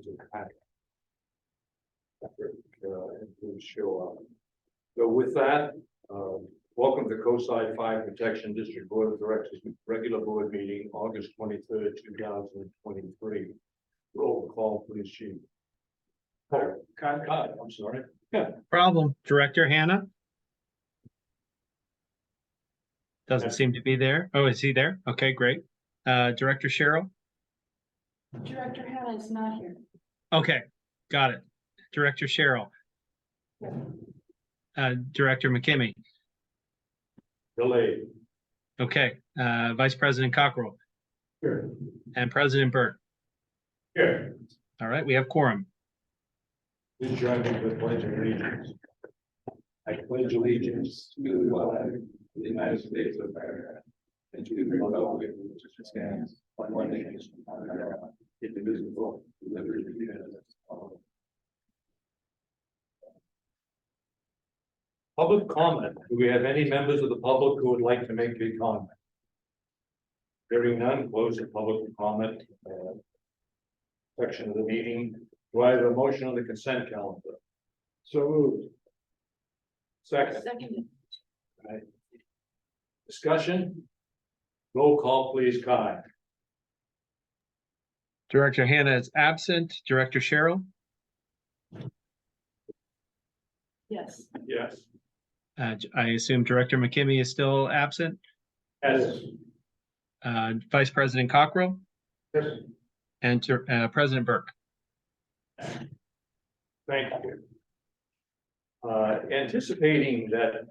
to the packet. Will show up. So with that, welcome to Coastside Fire Protection District Board of Directors regular board meeting, August 23rd, 2023. Roll call, please, Chief. I'm sorry. Yeah. Problem. Director Hannah? Doesn't seem to be there. Oh, is he there? Okay, great. Director Cheryl? Director Hannah is not here. Okay, got it. Director Cheryl? Director McKimmey? Delayed. Okay, Vice President Cockrell? Here. And President Burke? Here. All right, we have quorum. Please join me with pledge of allegiance. I pledge allegiance to the flag of the United States of America and to the republic which stands one nation under God, indivisible, with liberty and justice for all. Public comment. Do we have any members of the public who would like to make a comment? Hearing none, close the public comment section of the meeting. Do I have a motion on the consent calendar? So moved. Second. Second. Right. Discussion. Roll call, please, Kai. Director Hannah is absent. Director Cheryl? Yes. Yes. I assume Director McKimmey is still absent. Yes. Vice President Cockrell? Yes. And President Burke? Thank you. Anticipating that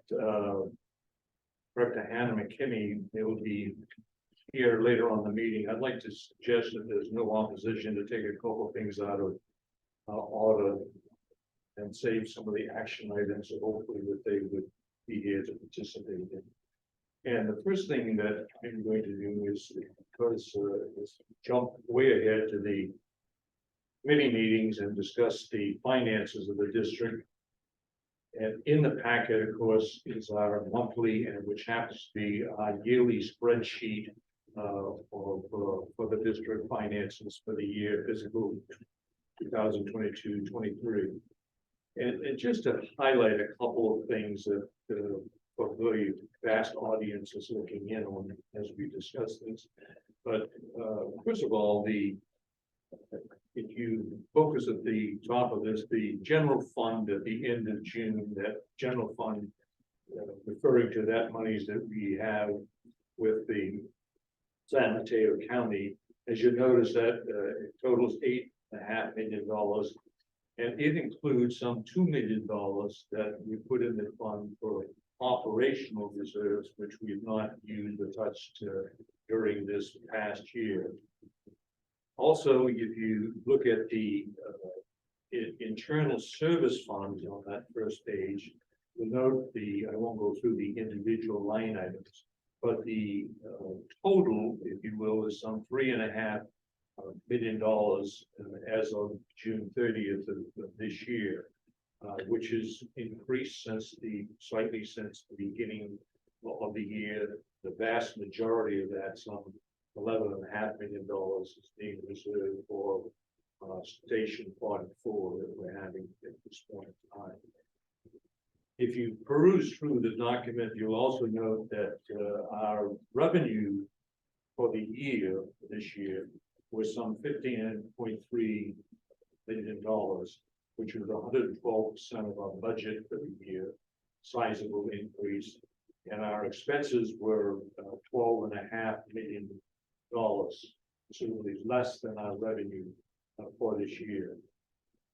Director Hannah McKimmey will be here later on the meeting, I'd like to suggest that there's no opposition to take a couple of things out of order and save some of the action items, so hopefully that they would be here to participate in. And the first thing that I'm going to do is, because is jump way ahead to the committee meetings and discuss the finances of the district. And in the packet, of course, is our monthly, and which happens to be our yearly spreadsheet for the district finances for the year fiscal 2022-23. And just to highlight a couple of things that a very vast audience is looking in on as we discuss this. But first of all, if you focus at the top of this, the general fund at the end of June, that general fund, referring to that monies that we have with the San Mateo County, as you notice that it totals $8.5 million, and it includes some $2 million that we put in the fund for operational reserves, which we have not used or touched during this past year. Also, if you look at the internal service funds on that first page, you'll note I won't go through the individual line items, but the total, if you will, is some $3.5 million as of June 30th of this year, which has increased slightly since the beginning of the year. The vast majority of that, some $11.5 million, is being reserved for Station 44 that we're having at this point in time. If you peruse through the document, you'll also note that our revenue for the year, this year, was some $15.3 million, which was 112% of our budget for the year, sizable increase. And our expenses were $12.5 million, certainly less than our revenue for this year.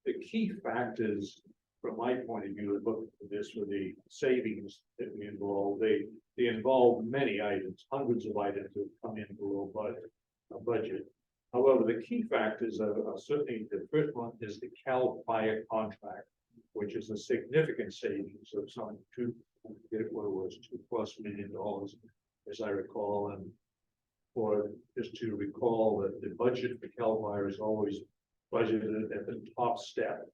The key factors, from my point of view, to look at this were the savings that we involved. They involve many items, hundreds of items that come in below budget. However, the key factors are certainly, the first one is the CAL FIRE contract, which is a significant savings of some $2+ million, as I recall. And for just to recall that the budget for CAL FIRE is always budgeted at the top step,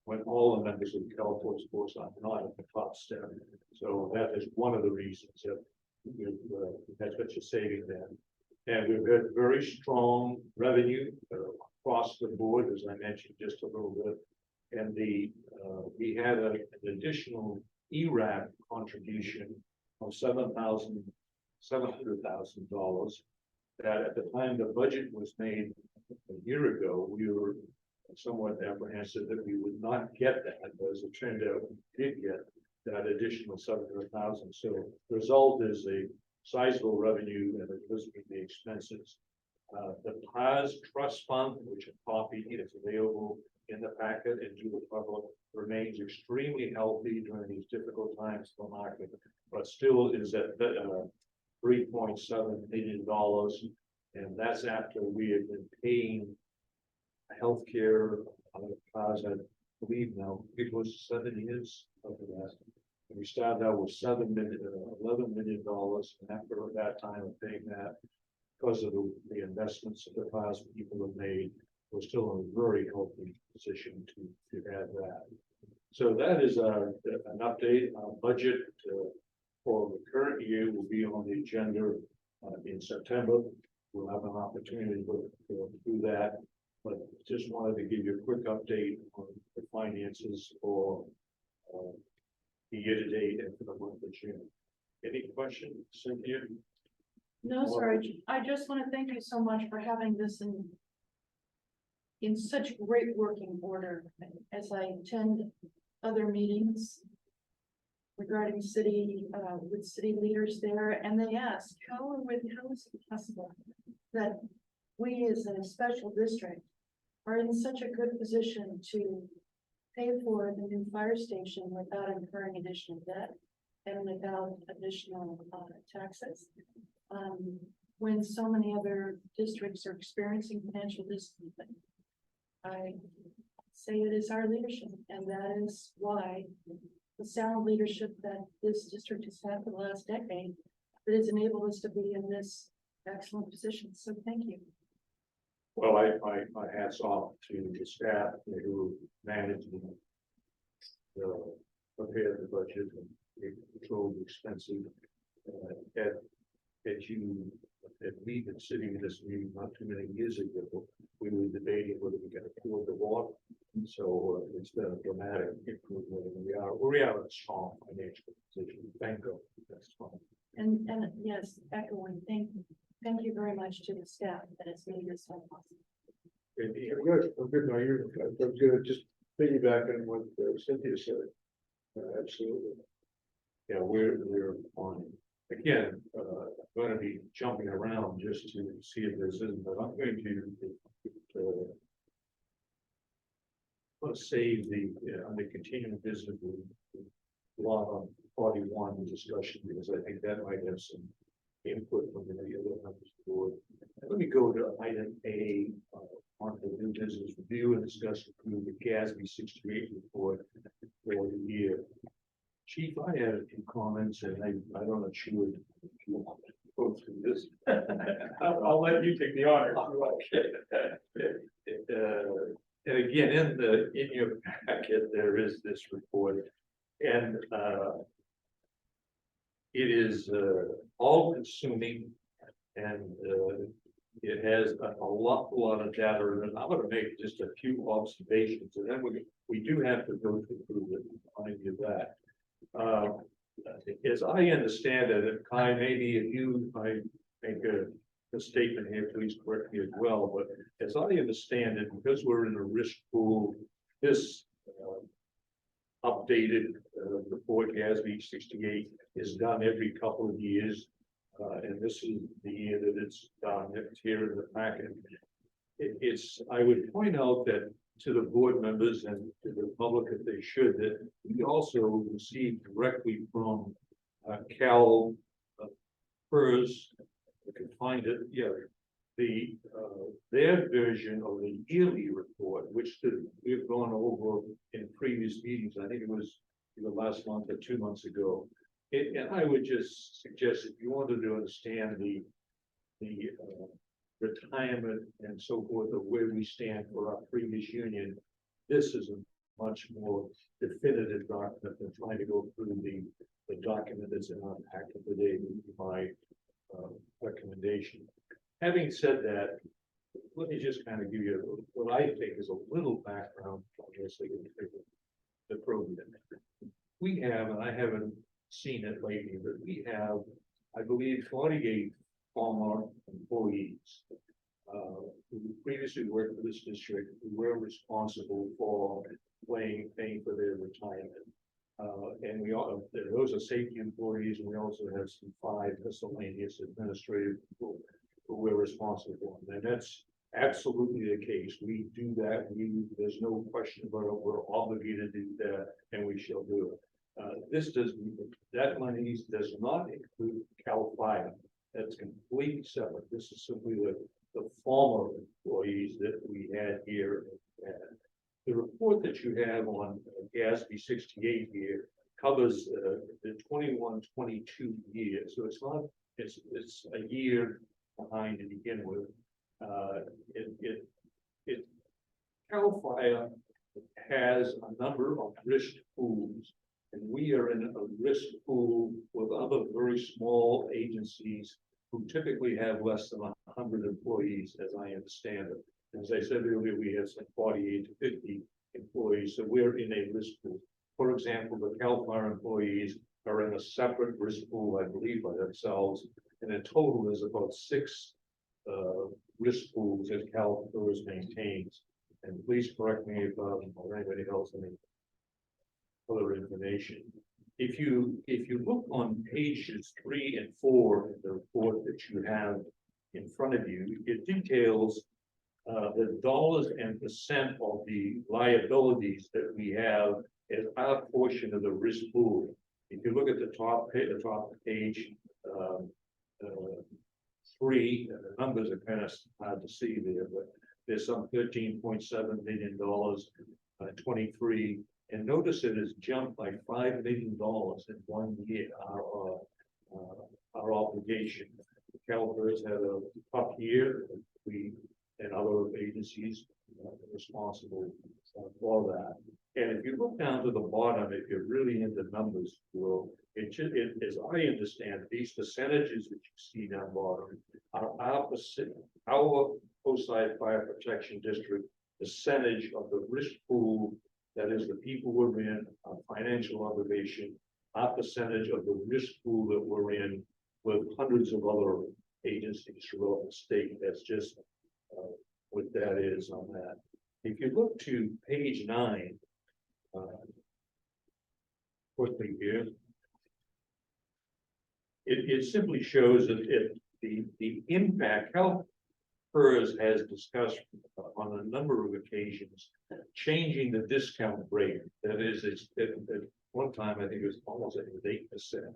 when all the members of the Cal Force are not at the top step. So that is one of the reasons that that's what you're saving there. And we've had very strong revenue across the board, as I mentioned just a little bit. And we had an additional ERAP contribution of $700,000. That at the time the budget was made a year ago, we were somewhat apprehensive that we would not get that, but as it turned out, we did get that additional 700,000. So the result is a sizable revenue and it doesn't meet the expenses. The PAS Trust Fund, which a copy is available in the packet and to the public, remains extremely healthy during these difficult times for the market, but still is at $3.7 million. And that's after we have been paying healthcare, PAS, I believe now, it was 7 years of that. And we started out with $11 million, and after that time of paying that, because of the investments that the PAS people have made, we're still in a very healthy position to add that. So that is an update. Our budget for the current year will be on the agenda in September. We'll have an opportunity to go through that, but just wanted to give you a quick update on the finances for the year-to-date and for the month of June. Any questions, Cynthia? No, sir, I just want to thank you so much for having this in such great working order as I attend other meetings regarding city, with city leaders there, and they ask, how is it possible that we as a special district are in such a good position to pay for the new fire station without incurring additional debt and without additional taxes? When so many other districts are experiencing financial distancing. I say it is our leadership, and that is why the sound leadership that this district has had for the last decade that has enabled us to be in this excellent position. So thank you. Well, my hats off to the staff who managed the prepare the budget and control the expenses. As you had we been sitting in this meeting not too many years ago, we were debating whether we can afford the water. So it's been a dramatic improvement, and we are in a strong financial position. Thank God. That's fine. And yes, echoing, thank you very much to the staff that has made this so possible. Good. I'm good. No, I'm good. Just piggybacking what Cynthia said. Absolutely. Yeah, we're on. Again, I'm going to be jumping around just to see if this isn't, but I'm going to save the on the continuing business law on 41 discussion, because I think that might have some input from the other members of the board. Let me go to item A on the new business review and discuss approve the GASB 68 report for the year. Chief, I had a few comments, and I don't know if you would go through this. I'll let you take the honor. And again, in your packet, there is this report, and it is all consuming, and it has a lot of data, and I'm going to make just a few observations, and then we do have to go through it. Remind you of that. As I understand it, Kai, maybe if I make a statement here, please correct me as well. But as I understand it, because we're in a risk pool, this updated report GASB 68 is done every couple of years, and this is the year that it's done. It's here in the packet. I would point out that to the board members and to the public, if they should, that we also received directly from Cal PERS, I can find it, yeah, their version of the yearly report, which we've gone over in previous meetings. I think it was either last month or 2 months ago. And I would just suggest, if you wanted to understand the retirement and so forth of where we stand for our previous union, this is a much more definitive document than trying to go through the document that's in our packet today. My recommendation. Having said that, let me just kind of give you what I think is a little background on this, the program. We have, and I haven't seen it lately, but we have, I believe, 48 former employees who previously worked for this district, who were responsible for paying for their retirement. And we all, those are safety employees, and we also have some 5 miscellaneous administrative people who we're responsible for. And that's absolutely the case. We do that. There's no question about it. We're obligated to do that, and we shall do it. That money does not include CAL FIRE. That's completely separate. This is simply the former employees that we had here. The report that you have on GASB 68 here covers the 21-22 year. So it's not, it's a year behind to begin with. CAL FIRE has a number of risk pools, and we are in a risk pool with other very small agencies who typically have less than 100 employees, as I understand it. As I said earlier, we have some 48 to 50 employees, so we're in a risk pool. For example, the CAL FIRE employees are in a separate risk pool, I believe, by themselves, and in total there's about 6 risk pools that CAL FIRE maintains. And please correct me if or anybody else any other information. If you look on pages 3 and 4 of the report that you have in front of you, it details the dollars and percent of the liabilities that we have as our portion of the risk pool. If you look at the top of page 3, the numbers are kind of hard to see there, but there's some $13.7 million, 23, and notice it has jumped by $5 million in 1 year. Our obligation. CAL FIRE's had a tough year. We and other agencies are responsible for that. And if you look down to the bottom, if you're really into numbers, well, as I understand, these percentages that you see down bottom are our Coastside Fire Protection District percentage of the risk pool, that is the people we're in, our financial obligation, our percentage of the risk pool that we're in with hundreds of other agencies throughout the state. That's just what that is on that. If you look to page 9, quickly here, it simply shows that if the impact, CAL FIRE has discussed on a number of occasions changing the discount rate. That is, at one time I think it was almost 8%,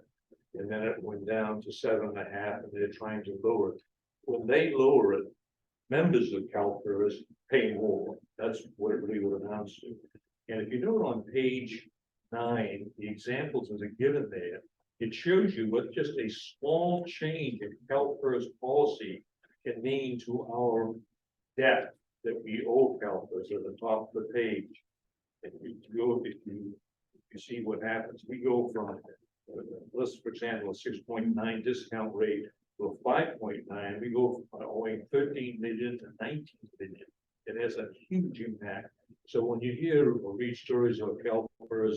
and then it went down to 7.5%, and they're trying to lower it. When they lower it, members of CAL FIRE pay more. That's what it really would announce to. And if you note on page 9, the examples that are given there, it shows you what just a small change in CAL FIRE's policy can mean to our debt that we owe CAL FIRE. So at the top of the page, if you see what happens, we go from let's, for example, a 6.9 discount rate to a 5.9. We go from owing 13 million to 19 million. It has a huge impact. So when you hear or read stories of CAL FIRE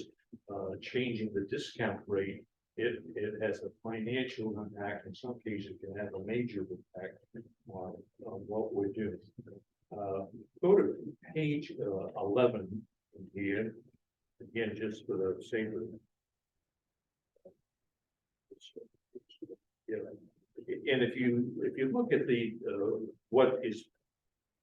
changing the discount rate, it has a financial impact. In some cases, it can have a major impact on what we're doing. Go to page 11 here. Again, just for the sake of and if you look at the what is,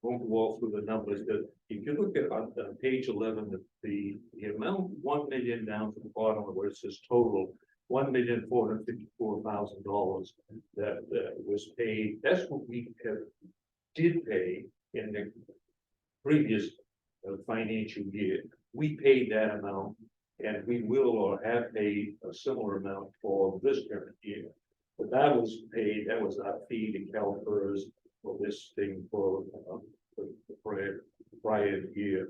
won't walk through the numbers, but if you look at on page 11, the amount 1 million down to the bottom where it says total $1,454,000 that was paid. That's what we did pay in the previous financial year. We paid that amount, and we will or have paid a similar amount for this current year. But that was paid. That was our fee to CAL FIRE for this thing for the prior year.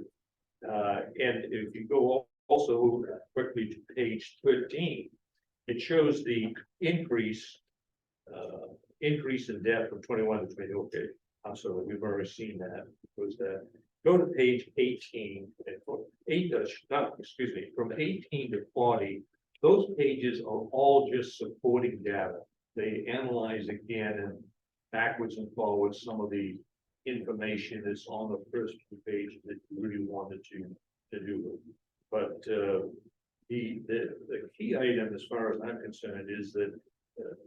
And if you go also quickly to page 13. It shows the increase increase in debt from 21 to 20, okay, I'm sorry, we've already seen that, was that. Go to page 18, and excuse me, from 18 to 40, those pages are all just supporting data. They analyze again and backwards and forwards some of the information that's on the first few pages that you really wanted to do. But the key item, as far as I'm concerned, is that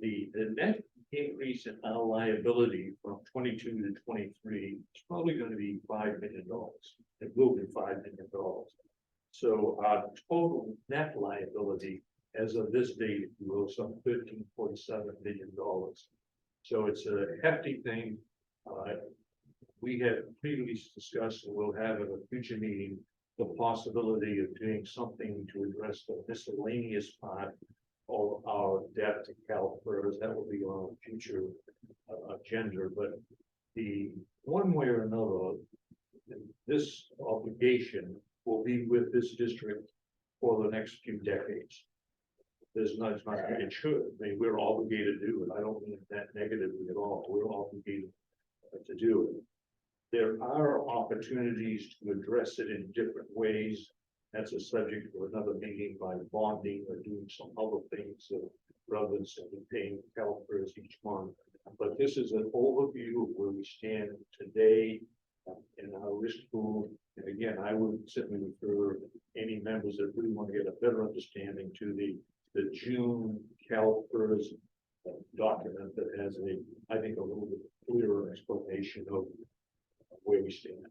the net increase in our liability from 22 to 23 is probably going to be $5 million. It will be $5 million. So our total net liability as of this date will some $13.7 million. So it's a hefty thing. We have previously discussed, and we'll have at a future meeting, the possibility of doing something to address the miscellaneous part of our debt to CalPERS. That will be on a future agenda, but the one way or another, this obligation will be with this district for the next few decades. There's not, it should, I mean, we're obligated to do it. I don't mean that negatively at all. We're obligated to do it. There are opportunities to address it in different ways. That's a subject for another meeting, by bonding or doing some other things rather than simply paying CalPERS each month. But this is an overview of where we stand today in our risk pool. And again, I would simply refer any members that really want to get a better understanding to the June CalPERS document that has I think, a little bit clearer explanation of where we stand.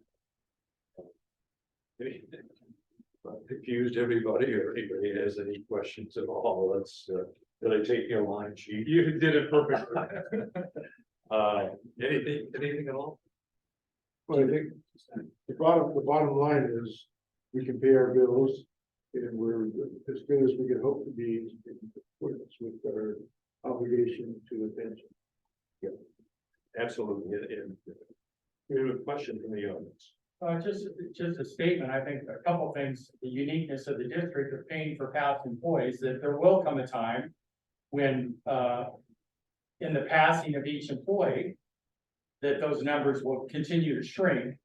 Confused everybody, or anybody has any questions at all? Let's, did I take your line sheet? You did it perfectly. Anything at all? Well, I think the bottom line is we can pay our bills and we're as good as we can hope to be in accordance with our obligation to the pension. Absolutely. And we have a question from the audience. Just a statement. I think a couple things, the uniqueness of the district of paying for past employees, that there will come a time when, in the passing of each employee, that those numbers will continue to shrink.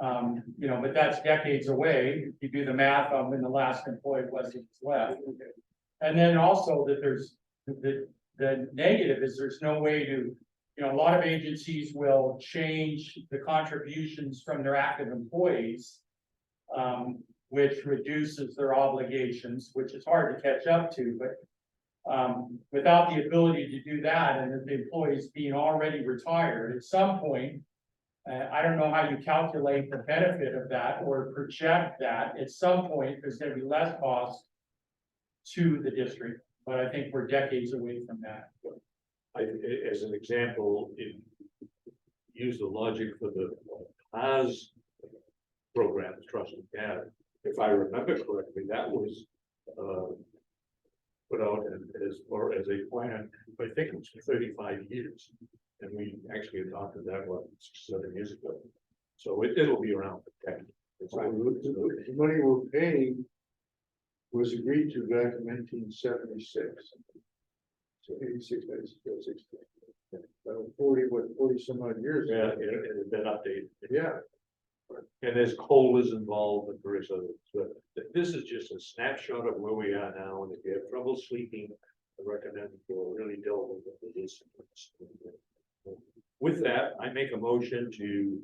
But that's decades away. If you do the math on when the last employee was left. And then also that there's the negative is there's no way to, a lot of agencies will change the contributions from their active employees, which reduces their obligations, which is hard to catch up to, but without the ability to do that, and the employees being already retired, at some point, I don't know how you calculate the benefit of that or project that. At some point, there's going to be less cost to the district, but I think we're decades away from that. As an example, use the logic for the PAS program, Trust and Gather. If I remember correctly, that was put out as a plan, I think it was for 35 years. And we actually adopted that 6-7 years ago. So it'll be around for decades. The money we're paying was agreed to back in 1976. So 86, 96, 40 some odd years. Yeah, it has been updated. Yeah. And there's COLAs involved and various others, but this is just a snapshot of where we are now. And if you have trouble sleeping, I recommend you really delve into this. With that, I make a motion to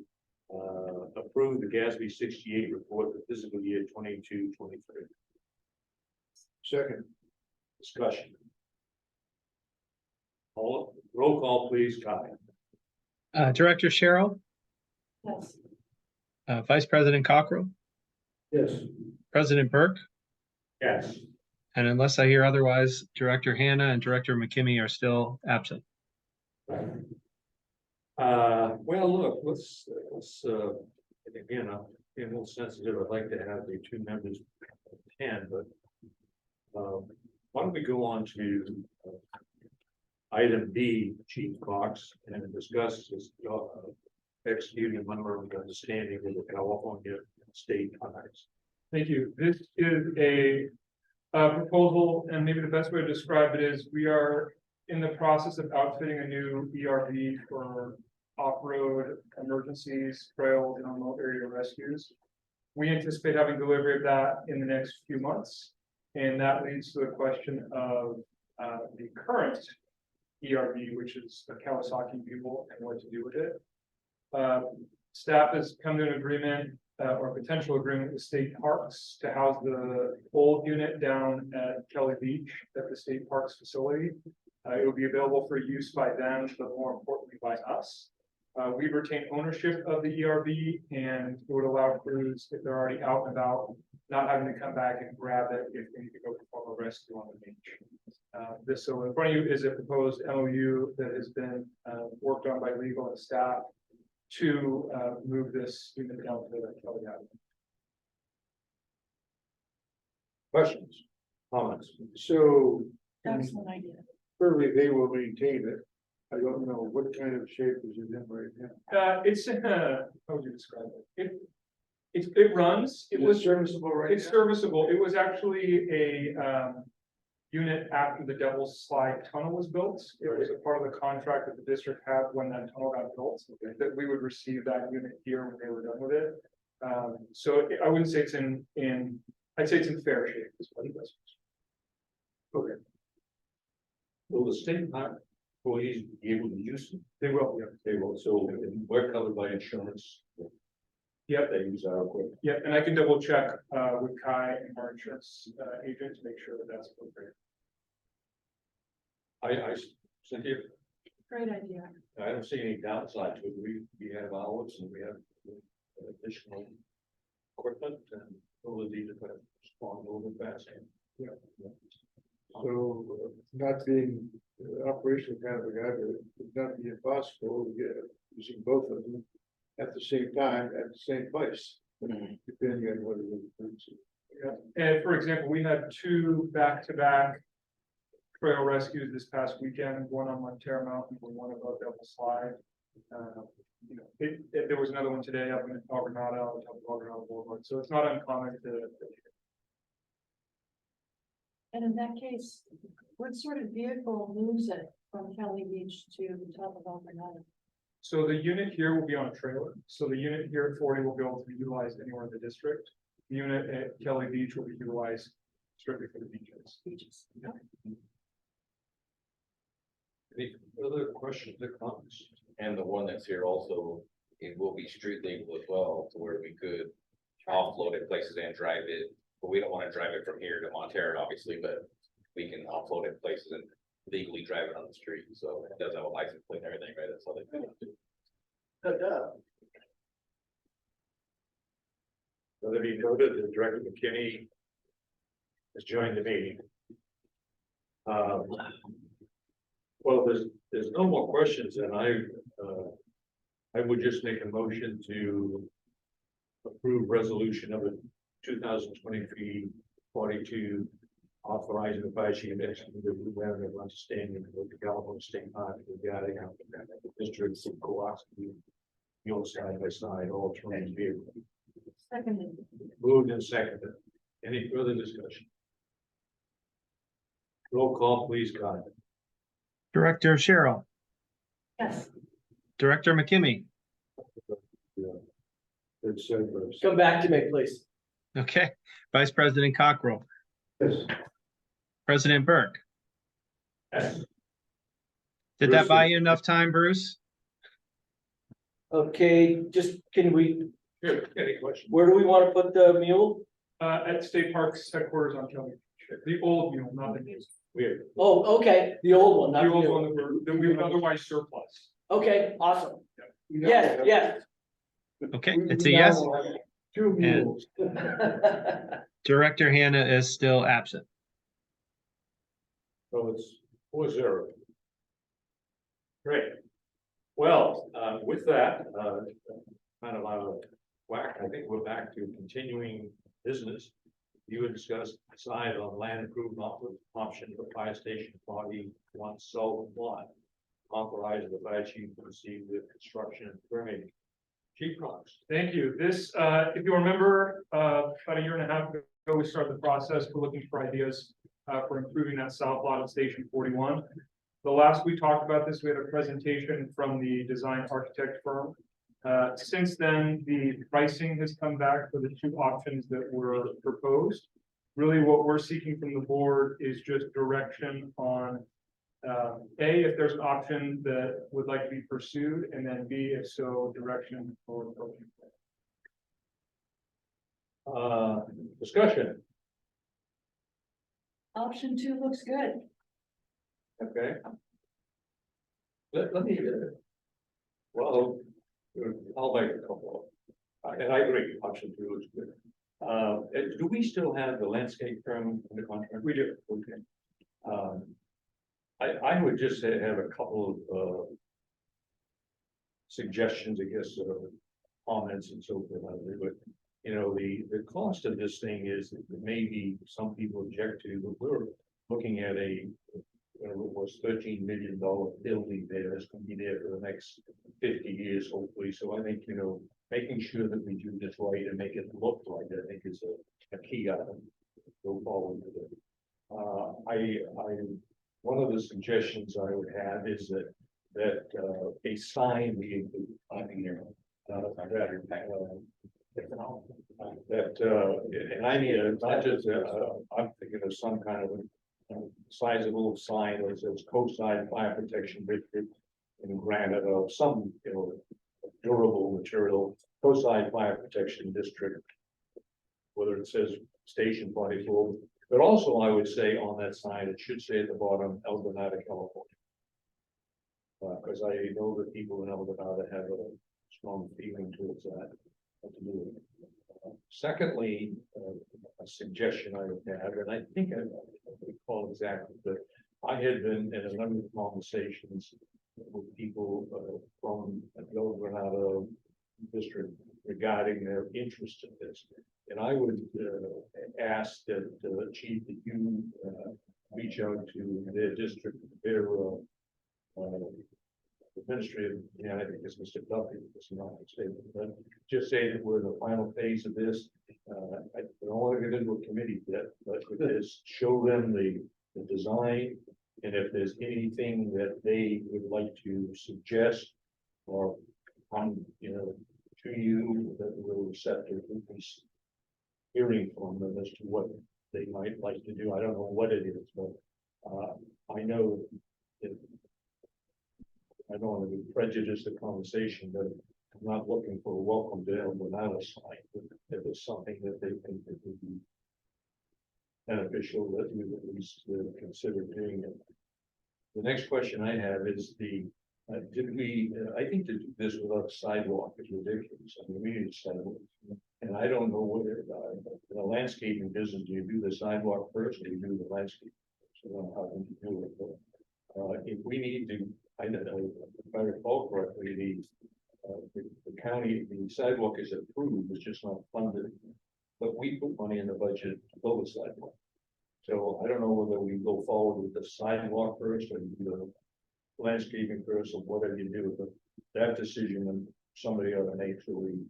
approve the GASB 68 report for fiscal year 22-23. Second. Discussion. Roll call, please, Kai. Director Cheryl, Yes. Vice President Cockrell, Yes. President Burke, Yes. and unless I hear otherwise, Director Hannah and Director McKimmey are still absent. Well, look, let's again, I'm being a little sensitive. I'd like to have the two members attend, but why don't we go on to item B, Chief Cox, and discuss this executing a memorandum of understanding with the California State Highways. Thank you. This is a proposal, and maybe the best way to describe it is we are in the process of outfitting a new ERV for off-road emergencies, trails, and remote area rescues. We anticipate having delivery of that in the next few months. And that leads to the question of the current ERV, which is the Kawasaki Bugle, and what to do with it. Staff has come to an agreement or potential agreement with state parks to house the old unit down at Kelly Beach at the state parks facility. It will be available for use by them, but more importantly by us. We retain ownership of the ERV, and it would allow crews, if they're already out and about, not having to come back and grab it if they need to go perform a rescue on the beach. This, so in front of you is a proposed MOU that has been worked on by legal and staff to move this unit down to Kelly Avenue. Questions, comments? So Excellent idea. clearly they will maintain it. I don't know what kind of shape is it in right now. It's in a, how would you describe it? It runs, it Is it was, serviceable right now? it's serviceable. It was actually a unit after the Devil's Slide Tunnel was built. It was a part of the contract that the district had when that tunnel got built, that we would receive that unit here when they were done with it. So I wouldn't say it's I'd say it's in fair shape. Is what it is. Okay. Will the state park employees be able to use them? They will, yeah. They will, so we're covered by insurance. Yep. They use our equipment. Yeah, and I can double check with Kai and our insurance agent to make sure that that's appropriate. Cynthia, Great idea. I don't see any downside to it. We have hours and we have additional equipment and ability to kind of respond a little bit faster. Yeah. So not being operational kind of a guy, but it would not be impossible to get using both of them at the same time, at the same place, depending on what it is. And for example, we had 2 back-to-back trail rescues this past weekend, one on Montero Mountain, and one above Devil's Slide. You know, there was another one today up in Argonauta, on top of Argonauta Boulevard, so it's not uncommon to. And in that case, what sort of vehicle moves it from Kelly Beach to the top of Alpharetta? So the unit here will be on a trailer, so the unit here at 40 will be able to be utilized anywhere in the district. The unit at Kelly Beach will be utilized strictly for the beaches. Beaches. Any other questions or comments? And the one that's here also, it will be street legal as well, to where we could offload it places and drive it. But we don't want to drive it from here to Montero, obviously, but we can offload it places and legally drive it on the street. So it does have a license plate and everything, right? That's how they do it. So that be noted that Director McKinney has joined the meeting. Well, there's no more questions, and I would just make a motion to approve resolution number 2023-42, authorizing the fire chief to execute the memorandum of understanding with the California State Park regarding the district's co-operative fuel side by side all terrain vehicle. Seconded. Moved and seconded. Any further discussion? Roll call, please, Connie. Director Cheryl, Yes. Director McKimmy. It's said first. Come back to me, please. Okay, Vice President Cockrell, Yes. President Burke. Yes. Did Bruce, that buy you enough time, Bruce? Okay, just, can we, Good. Any questions? where do we want to put the mule? At State Parks headquarters on Kelly, the old mule, not the new. Weird. Oh, okay, the old one, not The the old new. one that we would otherwise surplus. Okay, awesome. Yes, yes. Okay, it's a yes. 2 mules. Director Hannah is still absent. So it's 4-0. Great. Well, with that, kind of out of whack, I think we're back to continuing business. You had discussed decide on land improvement option for fire station 41 Sullivan lot. Authorizing the fire chief to proceed with construction and permitting. Chief Cox. Thank you. This, if you remember, about a year and a half ago, we started the process for looking for ideas for improving that south lot of Station 41. the last we talked about this, we had a presentation from the design architect firm. Since then, the pricing has come back for the two options that were proposed. Really, what we're seeking from the board is just direction on A, if there's an option that would like to be pursued, and then B, if so, direction for. Discussion, Option 2 looks good. okay? Let me, well, I'll make a couple of, and I agree, option 2 is good. Do we still have the landscape firm in the contract? We do. Okay. I would just say have a couple of suggestions, I guess, comments and so forth. But, you know, the cost of this thing is maybe some people object to, but we're looking at it was $13 million building there that's going to be there for the next 50 years, hopefully. So I think, you know, making sure that we do this right and make it look right, I think is a key item. Go forward with it. One of the suggestions I would have is that a sign be included. And I mean, not just, I'm thinking of some kind of sizable sign that says coastside fire protection district in granite or some, you know, durable material, coastside fire protection district. Whether it says station 44, but also I would say on that sign, it should say at the bottom, El Granada, California. Because I know that people in El Granada have a strong feeling towards that. Secondly, a suggestion I would have, and I think I recall exactly, but I had been in a number of conversations with people from the El Granada district regarding their interest in this. And I would ask that Chief, that you reach out to their district, their administrative, yeah, I think it's Mr. Duffy, it's not mistaken, but just say that we're in the final phase of this. I don't want to get into a committee yet, but just show them the design. And if there's anything that they would like to suggest or you know, to you, that we're receptive to hearing from them as to what they might like to do. I don't know what it is, but I know that I don't want to prejudice the conversation, but I'm not looking for a welcome to El Granada sign. If it's something that they think that would be beneficial, that we would at least consider doing it. The next question I have is did we, I think to do this without a sidewalk is ridiculous. I mean, we need a sidewalk. And I don't know whether, in the landscaping business, do you do the sidewalk first or do you do the landscape? So I don't know how to do it, but if we need to, I don't know, if I recall correctly, the county, the sidewalk is approved, it's just not funded. But we put money in the budget to build a sidewalk. So I don't know whether we go forward with the sidewalk first or do the landscaping first or whatever you do, but that decision and somebody ought to make sure we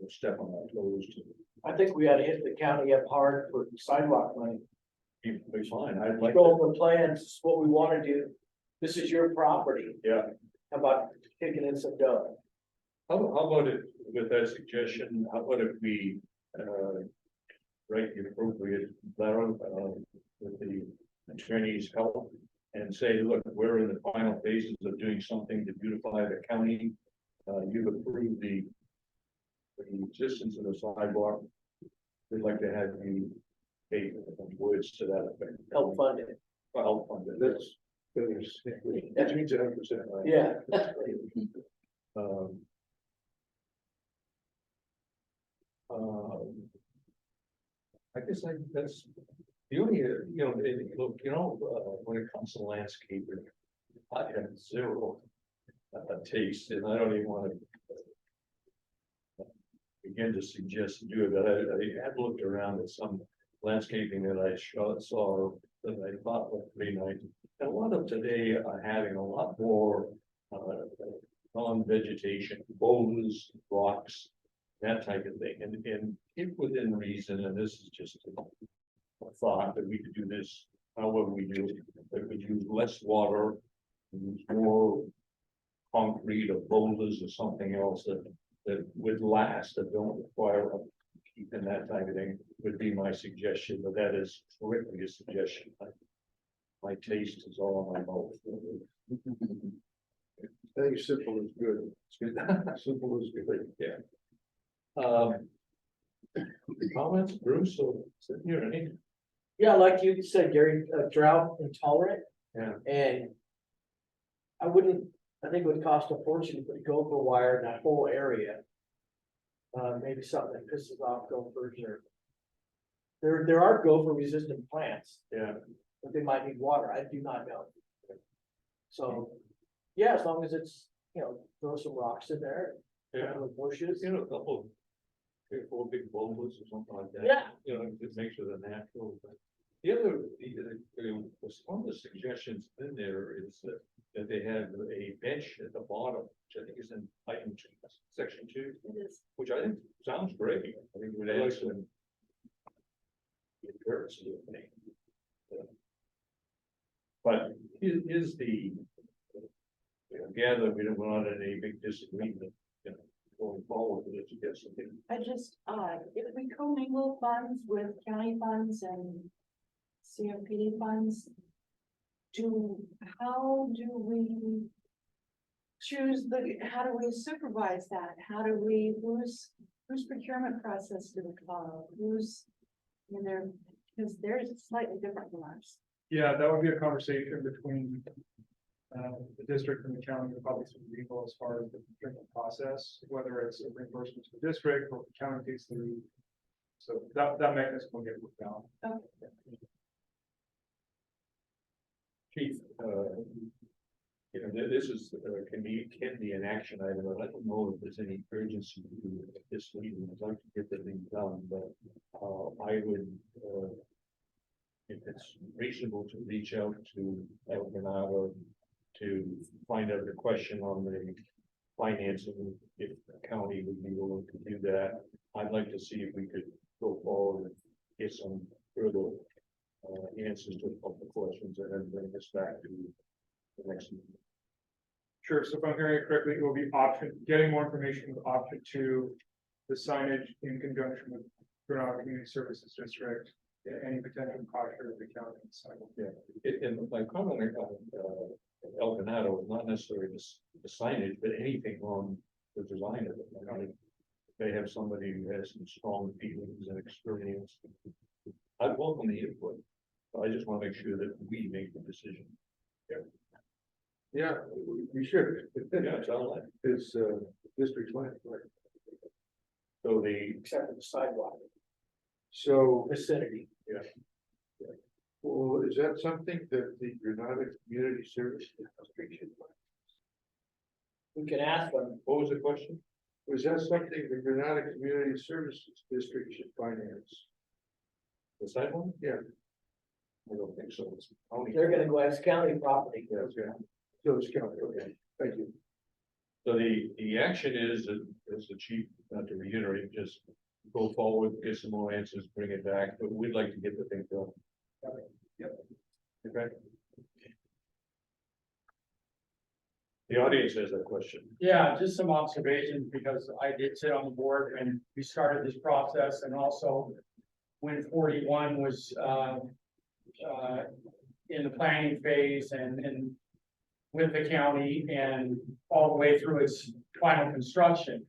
step on our toes to. I think we ought to hit the county up hard for sidewalk money. Be fine, I'd like. Go over plans, this is what we want to do. This is your property. Yeah, How about kicking in some dough? how about it with that suggestion, how about if we, write the appropriate letter, with the attorney's help and say, look, we're in the final phases of doing something to beautify the county. You've approved the existence of the sidewalk. We'd like to have you pay words to that effect. Help fund it. Help fund it. That means 100%. Right? Yeah. I guess that's the only, look, when it comes to landscaping, I have zero taste, and I don't even want to begin to suggest to do it, but I had looked around at some landscaping that I saw that I thought was pretty nice. And a lot of today are having a lot more non-vegetation, boulders, rocks, that type of thing. And if within reason, and this is just a thought that we could do this, however we do it, that we use less water use more concrete or boulders or something else that would last, that don't require keeping that type of thing, would be my suggestion, but that is strictly a suggestion. My taste is all in my mouth. I think simple is good. Simple is good. Yeah. Comments, Bruce, or sitting here, any? Yeah, like you said, Gary, drought intolerant. Yeah. And I think it would cost a fortune to put gopher wire in that whole area. Maybe something that pisses off gophers or. There are gopher resistant plants, Yeah. but they might need water. I do not know. So, yeah, as long as it's, throw some rocks in there, Yeah. with bushes. You know, a couple of 3 or 4 big boulders or something like that. Yeah. You know, just make sure they're natural. But the other, one of the suggestions in there is that they have a bench at the bottom, which I think is in item 2, section 2, It is. which I think sounds great. I think it would add some appearance to the thing. But is the, gather we don't want any big disagreement, going forward with it, to get something. If we commingle funds with county funds and CFPD funds, how do we choose how do we supervise that? How do we, whose procurement process do we follow? Because theirs is slightly different from ours. Yeah, that would be a conversation between the district and the county, probably some legal as far as the procurement process, whether it's a reimbursement to the district or the county takes the lead. So that mechanism will get worked out. Okay. Chief, this is, can be an action item, but I don't know if there's any urgency to do it at this meeting. I'd like to get the thing done, but, I would, if it's reasonable to reach out to El Ganado to find out the question on the financing, if the county would be willing to do that. I'd like to see if we could go forward and get some further answers to a couple of questions and then bring this back to the next meeting. Sure, so if I'm hearing it correctly, it will be getting more information with option 2, the signage in conjunction with Granada Community Services District, any potential cost share of the county. And my comment on El Ganado is not necessarily the signage, but anything on the design of it. I mean, they have somebody who has some strong feelings and experience. I'd welcome the input. I just want to make sure that we make the decision. Yeah, we should. Yeah, sound like. It's, district line, right? So the, Except for the sidewalk So, vicinity. well, is that something that the Granada Community Service District should? We can ask them. what was the question? Was that something the Granada Community Services District should finance? The sidewalk? Yeah. I don't think so. It's county. They're gonna go as county property. Yeah, okay. So it's county, okay, thank you. So the action is, as the chief, not to reiterate, just go forward, get some more answers, bring it back, but we'd like to get the thing done. Yep. Okay. The audience has a question. Yeah, just some observations, because I did sit on the board and we started this process, and also when 41 was in the planning phase and with the county and all the way through its final construction.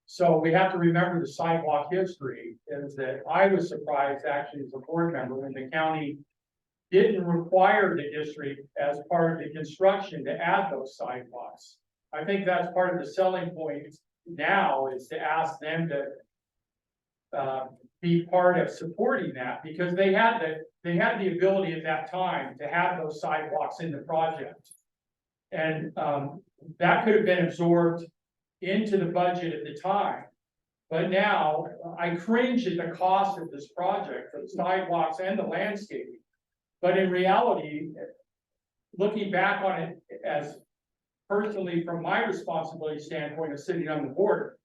So we have to remember the sidewalk history is that I was surprised actually as a board member when the county didn't require the district as part of the construction to add those sidewalks. I think that's part of the selling point now is to ask them to be part of supporting that, because they had the ability at that time to have those sidewalks in the project. And that could have been absorbed into the budget at the time. But now I cringe at the cost of this project for the sidewalks and the landscaping. But in reality, looking back on it as personally from my responsibility standpoint of sitting on the board,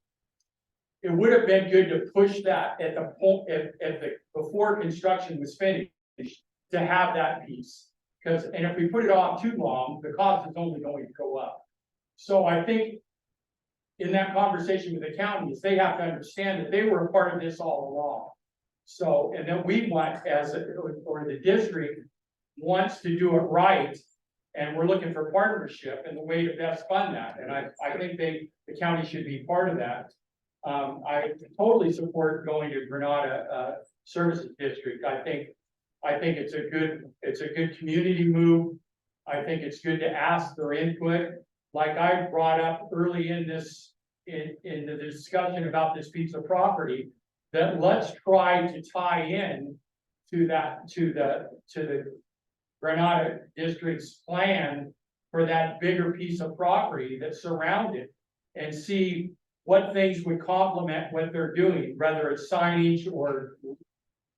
it would have been good to push that at the point before construction was finished to have that piece. Because, and if we put it off too long, the cost is only going to go up. So I think in that conversation with the counties, they have to understand that they were a part of this all along. So, and then we want or the district wants to do it right. And we're looking for partnership and the way to best fund that. And I think the county should be part of that. I totally support going to Granada, Services District. I think it's a good community move. I think it's good to ask their input. Like I brought up early in this, in the discussion about this piece of property, that let's try to tie in to that, to the Granada District's plan for that bigger piece of property that's surrounded, and see what things would complement what they're doing, whether it's signage or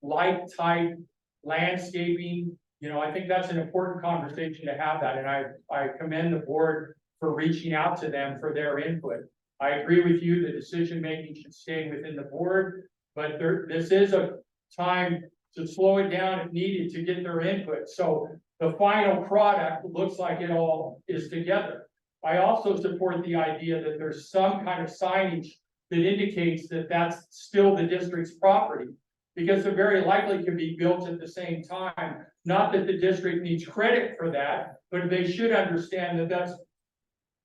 light type landscaping. You know, I think that's an important conversation to have that, and I commend the board for reaching out to them for their input. I agree with you, the decision-making should stay within the board, but this is a time to slow it down if needed to get their input. So the final product looks like it all is together. I also support the idea that there's some kind of signage that indicates that that's still the district's property, because it very likely could be built at the same time. Not that the district needs credit for that, but they should understand that that's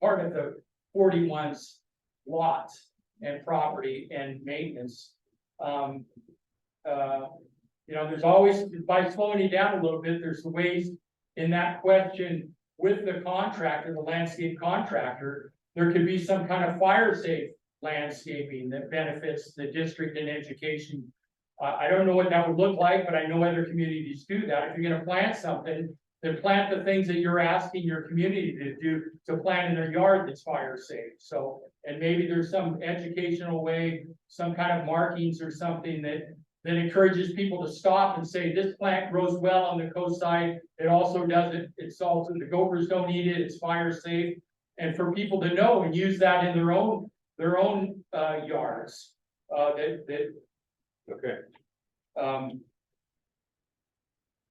part of the 41's lot and property and maintenance. You know, there's always, by slowing it down a little bit, there's ways in that question with the contractor, the landscape contractor, there could be some kind of fire safe landscaping that benefits the district and education. I don't know what that would look like, but I know other communities do that. If you're gonna plant something, then plant the things that you're asking your community to do, to plant in their yard that's fire safe. So, and maybe there's some educational way, some kind of markings or something that encourages people to stop and say, this plant grows well on the coast side. It also doesn't, it's also, the gophers don't eat it, it's fire safe. And for people to know and use that in their own yards, Okay.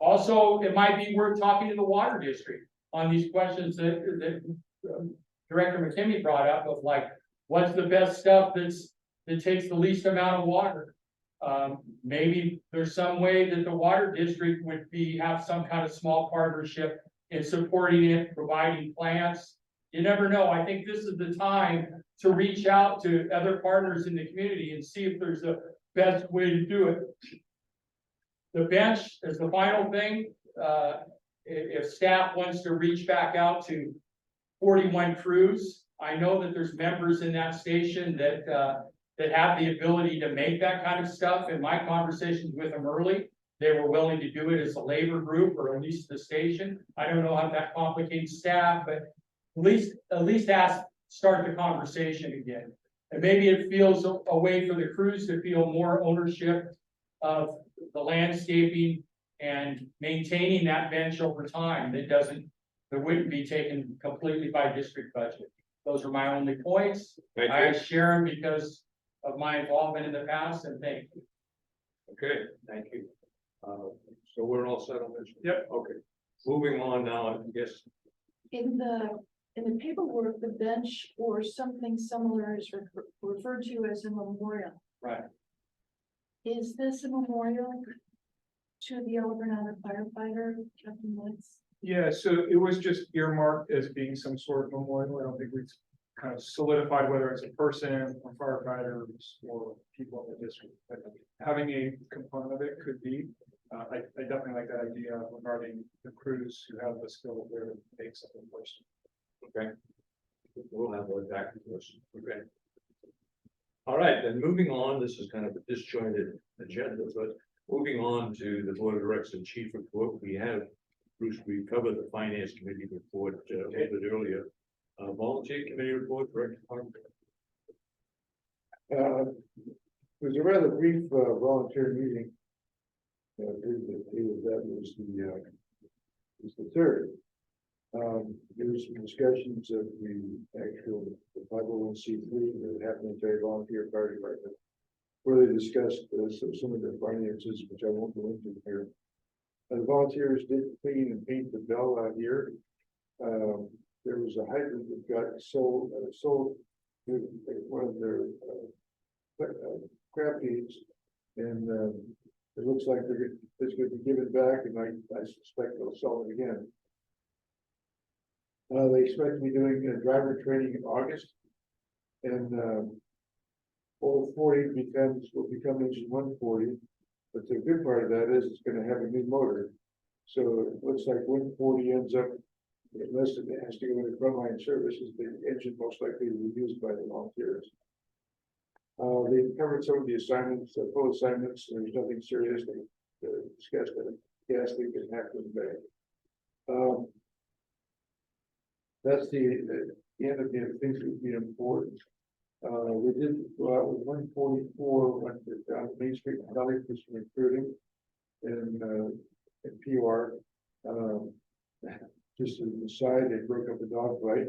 Also, it might be worth talking to the water district on these questions that Director McKinney brought up of like, what's the best stuff that takes the least amount of water? Maybe there's some way that the water district would have some kind of small partnership in supporting it, providing plants. You never know. I think this is the time to reach out to other partners in the community and see if there's a best way to do it. The bench is the final thing. If staff wants to reach back out to 41 crews, I know that there's members in that station that have the ability to make that kind of stuff. In my conversations with them early, they were willing to do it as a labor group or at least the station. I don't know how that complicates staff, but at least start the conversation again. And maybe it feels a way for the crews to feel more ownership of the landscaping and maintaining that bench over time that wouldn't be taken completely by district budget. Those are my only points. Thank I you. share them because of my involvement in the past, and thank you. Okay, thank you. So we're all set on this? Yep. Okay, moving on now, I guess. In the paperwork, the bench or something similar is referred to as a memorial. Right. Is this a memorial to the Yellow Granada firefighter, Captain Woods? Yeah, so it was just earmarked as being some sort of memorial. I don't think we've kind of solidified whether it's a person or firefighters or people in the district. But having a component of it could be. I definitely like that idea regarding the crews who have the skill there to make something first. Okay. We'll have that back to us. Okay. All right, then moving on, this is kind of a disjointed agenda, but moving on to the board of directors and chief report, we have, Bruce, we covered the finance committee report a little bit earlier. Volunteer committee report, Director Parker. It was a rather brief volunteer meeting. That was the third. There was some discussions of the actual 501c3 that happened in Terry Volunteer Fire Department, where they discussed some of the finances, which I won't go into here. The volunteers did clean and paint the bell out here. There was a hydrant that got sold to one of their crab feeds. And it looks like it's going to be given back, and I suspect they'll sell it again. They expect to be doing driver training in August. And Old 40 will become engine 140. But the good part of that is it's going to have a new motor. So it looks like 140 ends up, unless it has to go into frontline services, the engine most likely will be used by the volunteers. They covered some of the assignments, full assignments. There's nothing serious. They discussed that gas leak and half of the bag. That's the end of the things that would be important. We did go out with 144, went down Main Street in Valley for some recruiting and PR. Just as an aside, they broke up a dog fight.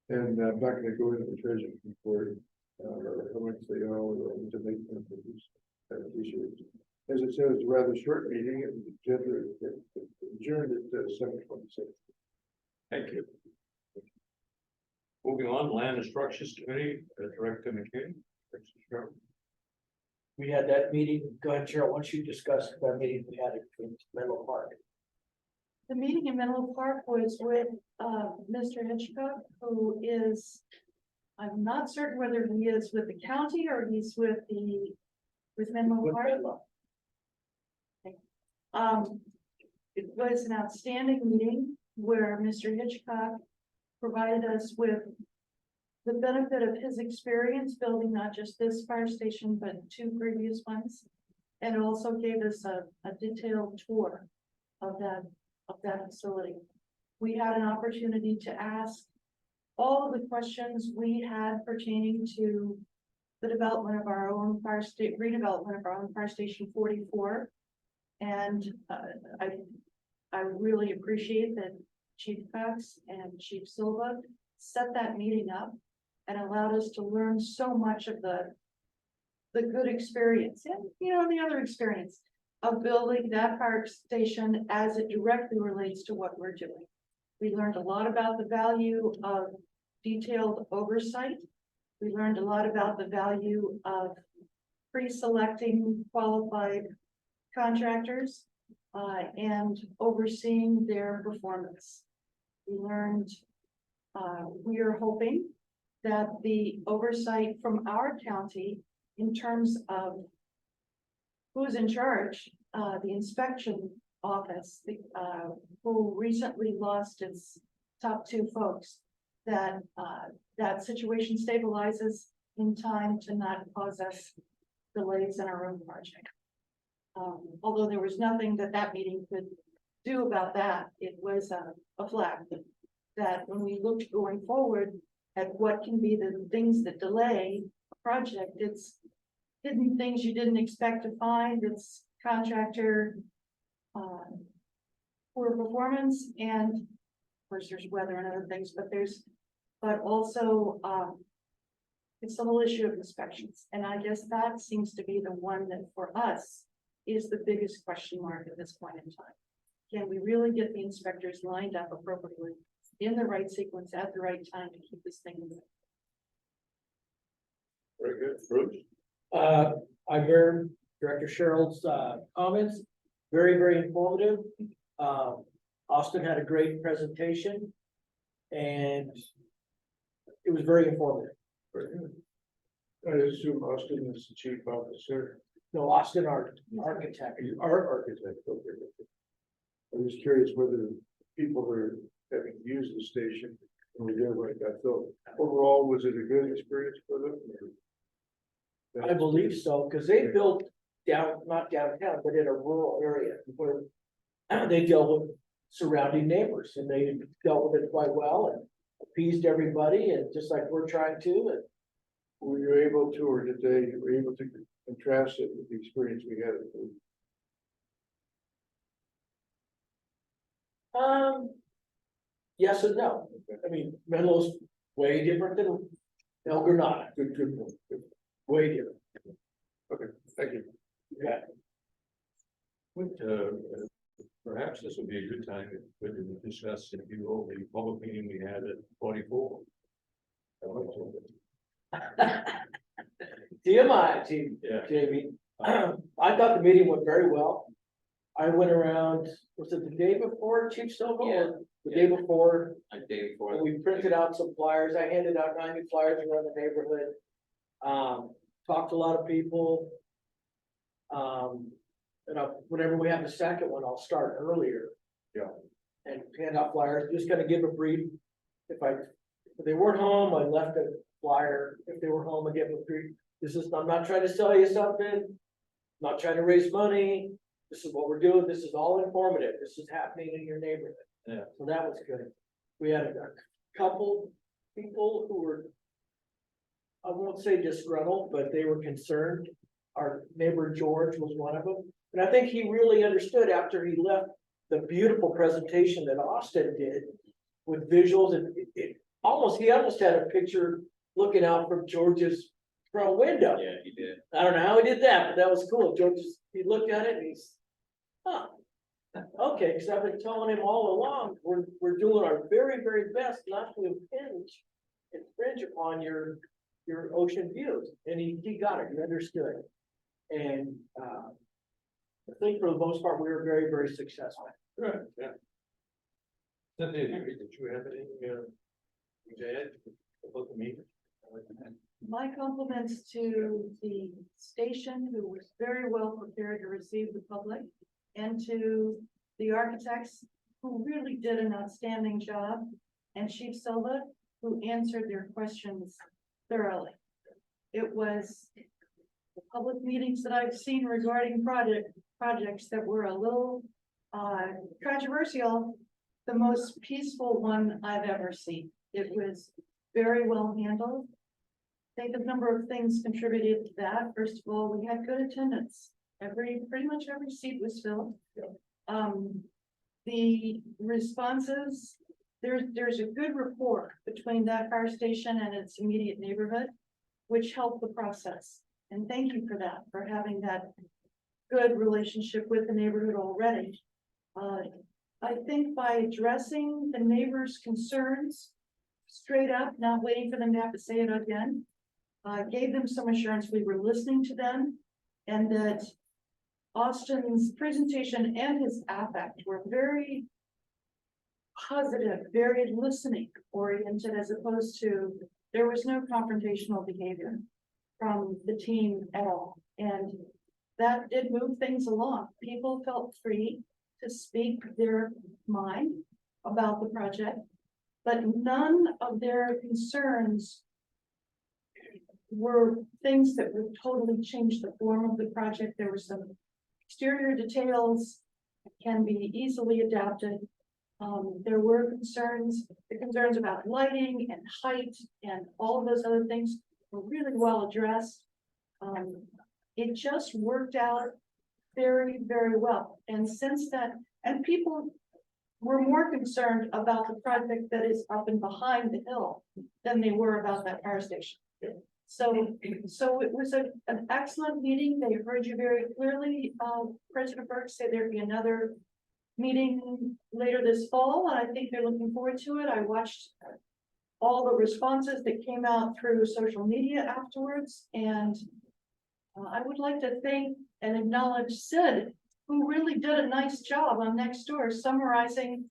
And I'm not going to go into the treasure report, how much they owe or to make them issues. As I said, it was a rather short meeting and adjourned at 7:26. Thank you. Moving on, Land and Structures Committee, Director McKay. We had that meeting, go ahead, Cheryl, once you discuss that meeting we had in Menlo Park. The meeting in Menlo Park was with Mr. Hitchcock, who is, I'm not certain whether he is with the county or he's with Menlo With Park. Menlo. It was an outstanding meeting where Mr. Hitchcock provided us with the benefit of his experience building not just this fire station, but 2 previous ones. And it also gave us a detailed tour of that facility. We had an opportunity to ask all of the questions we had pertaining to the development of our own redevelopment of our own fire station 44. And I really appreciate that Chief Cox and Chief Silva set that meeting up and allowed us to learn so much of the good experience and, the other experience of building that fire station as it directly relates to what we're doing. We learned a lot about the value of detailed oversight. We learned a lot about the value of pre-selecting qualified contractors and overseeing their performance. We learned, we are hoping that the oversight from our county in terms of who's in charge, the inspection office, who recently lost its top 2 folks, that that situation stabilizes in time to not cause us delays in our own project. Although there was nothing that meeting could do about that, it was a flag that when we looked going forward at what can be the things that delay a project, it's hidden things you didn't expect to find, it's contractor poor performance, and of course there's weather and other things, but also it's the whole issue of inspections. And I guess that seems to be the one that for us is the biggest question mark at this point in time. Can we really get the inspectors lined up appropriately in the right sequence at the right time to keep this thing moving? Very good. Bruce? I heard Director Cheryl's comments, very, very informative. Austin had a great presentation and it was very informative. I assume Austin is the chief officer. No, Austin, our architect. Our architect. Okay. I was curious whether people are having used the station and we did like that. So overall, was it a good experience for them? I believe so, because they built not downtown, but in a rural area where they dealt with surrounding neighbors and they dealt with it quite well and appeased everybody, and just like we're trying to. And were you able to, or did they were able to contrast it with the experience we had? Yes and no. I mean, Menlo's way different than El Granada. Good point. Good. Way different. Thank you. Yeah. Perhaps this would be a good time to discuss, if you will, the public meeting we had at 44. TMI, Yeah. Jamie. I thought the meeting went very well. I went around, was it the day before, Chief Silva, or the day before? Like day before. And we printed out some flyers. I handed out 90 flyers around the neighborhood. Talked to a lot of people. Whenever we have the second one, I'll start earlier. Yeah. And hand out flyers, just gonna give a brief. If they weren't home, I left a flyer. If they were home, I gave them a brief. I'm not trying to sell you something. Not trying to raise money. This is what we're doing. This is all informative. This is happening in your neighborhood. Yeah. So that was good. We had a couple people who were, I won't say disgruntled, but they were concerned. Our neighbor George was one of them. And I think he really understood after he left the beautiful presentation that Austin did with visuals, and he almost had a picture looking out from George's front window. Yeah, he did. I don't know how he did that, but that was cool. He looked at it and he's, okay, because I've been telling him all along, we're doing our very, very best not to infringe upon your ocean views. And he got it, he understood. And, I think for the most part, we were very, very successful. Good, yeah. Cynthia, did you have anything to add about the meeting? My compliments to the station, who was very well prepared to receive the public, and to the architects, who really did an outstanding job, and Chief Silva, who answered their questions thoroughly. It was the public meetings that I've seen regarding projects that were a little controversial, the most peaceful one I've ever seen. It was very well handled. I think a number of things contributed to that. First of all, we had good attendance. Pretty much every seat was filled. The responses, there's a good rapport between that fire station and its immediate neighborhood, which helped the process. And thank you for that, for having that good relationship with the neighborhood already. I think by addressing the neighbors' concerns straight up, not waiting for them to have to say it again, gave them some assurance we were listening to them, and that Austin's presentation and his affect were very positive, very listening oriented, as opposed to, there was no confrontational behavior from the team at all. And that did move things along. People felt free to speak their mind about the project, but none of their concerns were things that would totally change the form of the project. There were some exterior details that can be easily adapted. There were the concerns about lighting and height and all of those other things were really well addressed. It just worked out very, very well. And since that, and people were more concerned about the project that is up and behind the hill than they were about that fire station. So it was an excellent meeting. They heard you very clearly. President Burke said there'd be another meeting later this fall, and I think they're looking forward to it. I watched all the responses that came out through social media afterwards, and I would like to thank and acknowledge Sid, who really did a nice job on Nextdoor summarizing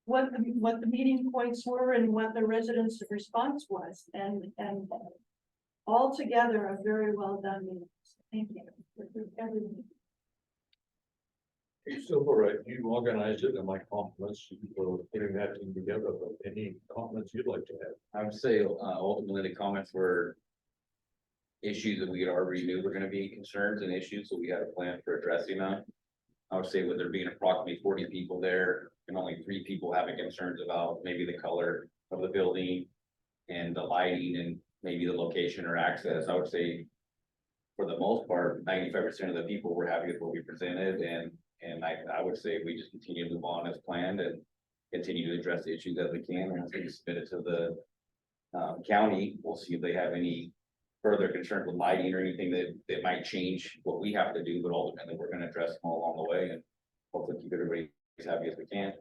what the meeting points were and what the residents' response was, and altogether a very well done meeting. Thank you for everything. Hey, Silver, you organized it, and my compliments for putting that team together, but any comments you'd like to have? I would say ultimately the comments were issues that we had already knew were gonna be concerns and issues, so we had a plan for addressing them. I would say with there being approximately 40 people there and only 3 people having concerns about maybe the color of the building and the lighting and maybe the location or access, I would say for the most part, 95% of the people were happy with what we presented, and I would say we just continue to move on as planned and continue to address the issues as we can. And once we submit it to the county, we'll see if they have any further concerned with lighting or anything that might change what we have to do, but ultimately we're gonna address them all along the way and hopefully keep everybody as happy as we can.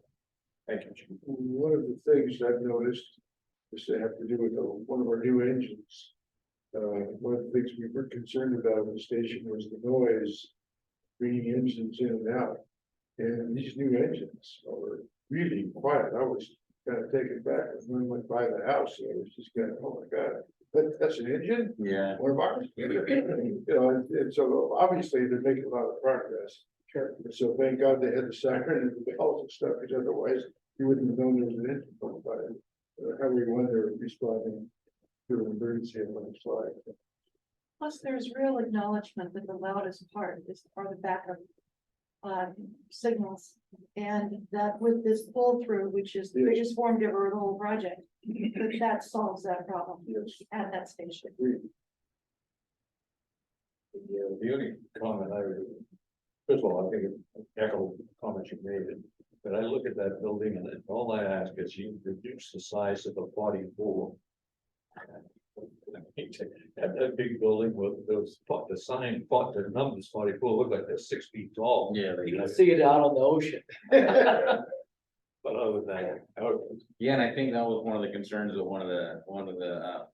Thank you, Chief. One of the things I've noticed is they have to do with one of our new engines. One of the things we were concerned about at the station was the noise, bringing engines in and out. And these new engines are really quiet. I was kind of taken back when we went by the house. I was just kind of, oh my God, that's an engine? Yeah. One of ours? You know, and so obviously they're making a lot of progress. Sure. So thank God they had the siren and the bells and stuff, because otherwise you wouldn't have known there was an engine going by. Everyone they're responding to an emergency on the slide. Plus, there's real acknowledgement that the loudest part are the backup signals. And that with this pull through, which is the Yes. biggest form giver of the whole project, that solves that problem Yes. at that station. The only comment I would, first of all, I think it echo the comments you made, but I look at that building and all I ask is you reduce the size of the 44. That big building with those, the sign, the numbers 44 look like they're 6 feet tall. Yeah, You can see it out on the ocean. But other than that, Yeah, and I think that was one of the concerns that one of the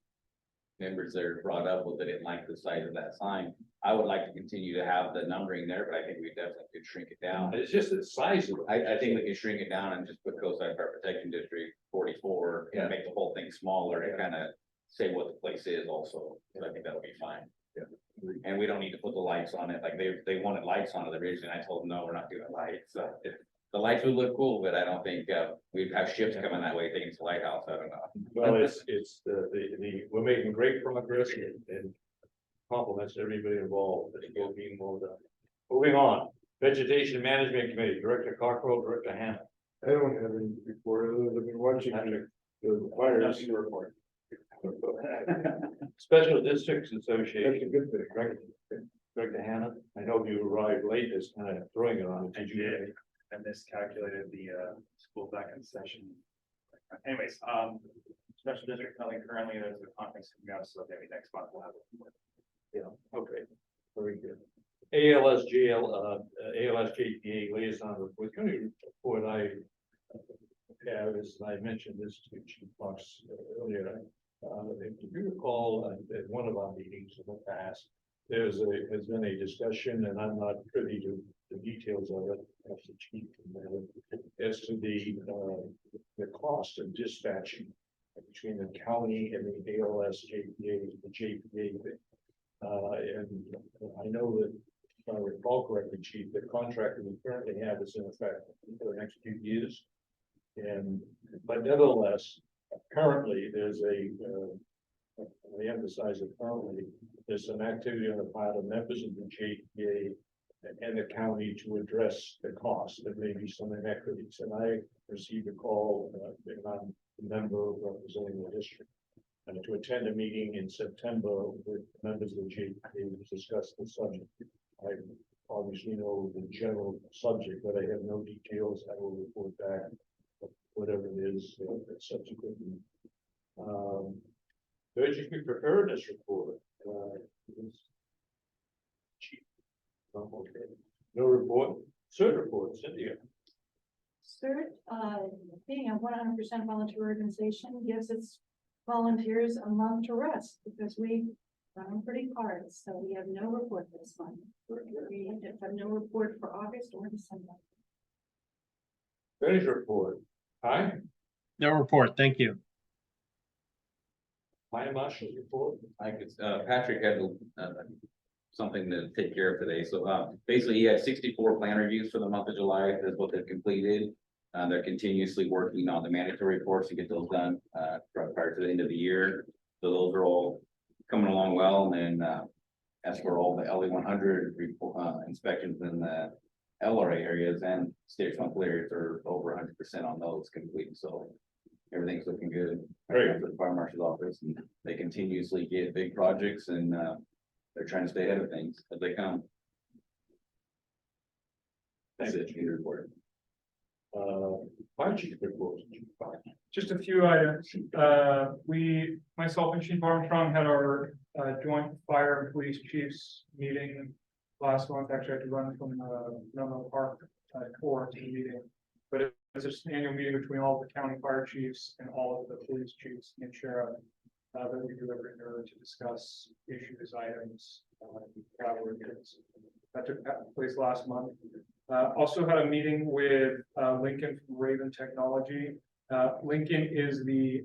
members there brought up, was that they didn't like the size of that sign. I would like to continue to have the numbering there, but I think we definitely could shrink it down. it's just the size of it. I think we can shrink it down and just put Coastside Fire Protection District 44 Yeah. and make the whole thing smaller to kind of say what the place is also. So I think that'll be fine. Yeah. And we don't need to put the lights on it. Like they wanted lights on it originally. I told them, no, we're not doing lights. So the lights would look cool, but I don't think we'd have ships coming that way thinking it's a lighthouse. I don't know. Well, it's we're making great progress and compliments to everybody involved. It's still being well done. Moving on, Vegetation Management Committee, Director Cockrell, Director Hannah. I don't have any report, other than I've been watching the fires. report. Special Districts That's a Association, good thing. Director Hannah, I know you arrived late, it's kind of throwing it on. Did you? I miscalculated the school back in session. Anyways, special district, nothing currently, there's a conference coming up, so maybe next month we'll have it. Yeah, okay, very good. ALSJPA liaison report, the only report I have is, and I mentioned this to Chief Fox earlier. If you recall, at one of our meetings in the past, has been a discussion, and I'm not privy to the details of it, as the chief, as to the cost of dispatching between the county and the ALSJPA, the JPA. And I know that, if I recall correctly, Chief, the contract that we currently have is in effect for the next few years. But nevertheless, currently, there's I emphasize it currently, there's some activity on the part of members of the JPA and the county to address the cost. There may be some inequities, and I received a call, and I'm a member representing the district, and to attend a meeting in September with members of the JPA to discuss the subject. I obviously know the general subject, but I have no details. I will report back whatever it is subsequently. Emergency preparedness report. Chief. Okay. No report. Cert report, Cynthia. CERT, being a 100% volunteer organization, gives its volunteers a month to rest because we run them pretty hard. So we have no report this month. We have no report for August or December. Drainage report. Hi, No report, thank you. fire marshal's report. I could, Patrick had something to take care of today. So basically he had 64 plan reviews for the month of July. That's what they've completed. They're continuously working on the mandatory reports to get those done prior to the end of the year. So those are all coming along well. And then as for all the LE 100 inspections in the LRA areas and state responsible areas are over 100% on those complete. So everything's looking good. Great. For the fire marshal's office, and they continuously get big projects, and they're trying to stay ahead of things as they come. That's it, you report. Fire chief report. Just a few items. We, myself and Chief Armstrong had our joint fire and police chiefs meeting last month. Actually, I had to run from Menlo Park core to the meeting. But it's just an annual meeting between all the county fire chiefs and all of the police chiefs and sheriff that we do every year to discuss issues, items, collaborations. That took place last month. Also had a meeting with Lincoln from Raven Technology. Lincoln is the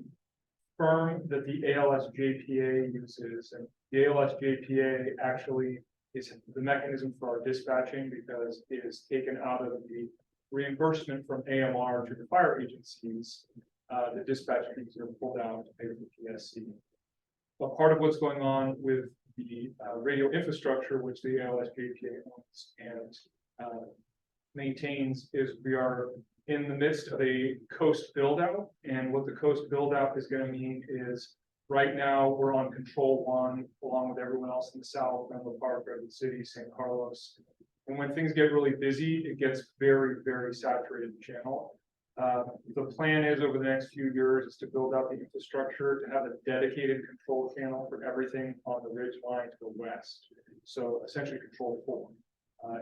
firm that the ALS-JPA uses, and the ALS-JPA actually is the mechanism for our dispatching because it is taken out of the reimbursement from AMR to the fire agencies. The dispatch fees are pulled out to pay for the PSC. But part of what's going on with the radio infrastructure, which the ALS-JPA owns and maintains, is we are in the midst of a coast build out. And what the coast build out is going to mean is right now we're on control one, along with everyone else in the south, Menlo Park, Redwood City, San Carlos. And when things get really busy, it gets very, very saturated channel. The plan is over the next few years is to build out the infrastructure to have a dedicated control channel for everything on the ridge line to the west. So essentially control 4.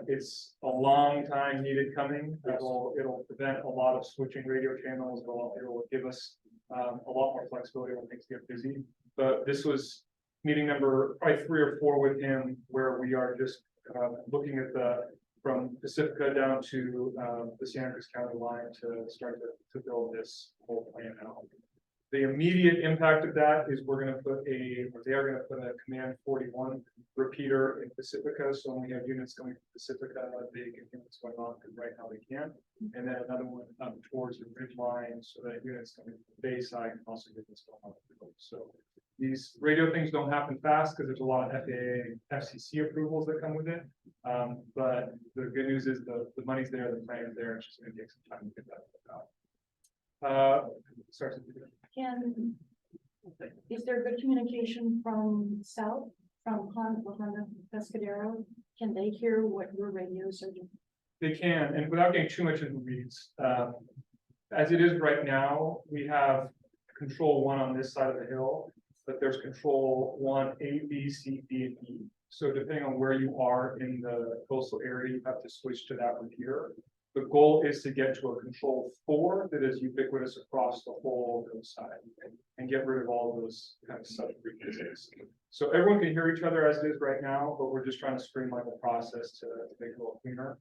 It's a long time needed coming. It'll prevent a lot of switching radio channels. It'll give us a lot more flexibility when things get busy. But this was meeting number probably 3 or 4 with him, where we are just looking at from Pacifica down to the Santa Cruz County line to start to build this whole plan out. The immediate impact of that is they are going to put a Command 41 repeater in Pacifica. So when we have units going to Pacifica, they can hear what's going on right now they can. And then another one up towards the ridge line so that units coming from the Bayside can also get what's going on. So these radio things don't happen fast because there's a lot of FAA, FCC approvals that come with it. But the good news is the money's there, the plan is there. It's just going to take some time to get that out. Is there good communication from south, from Honda Pescadero? Can they hear what your radios are doing? They can, and without getting too much into the weeds, as it is right now, we have control 1 on this side of the hill, but there's control 1, A, B, C, D, and E. So depending on where you are in the coastal area, you have to switch to that repeater. The goal is to get to a control 4 that is ubiquitous across the whole coast side and get rid of all of those kind of sub-frequencies. So everyone can hear each other as it is right now, but we're just trying to streamline the process to make it a little cleaner.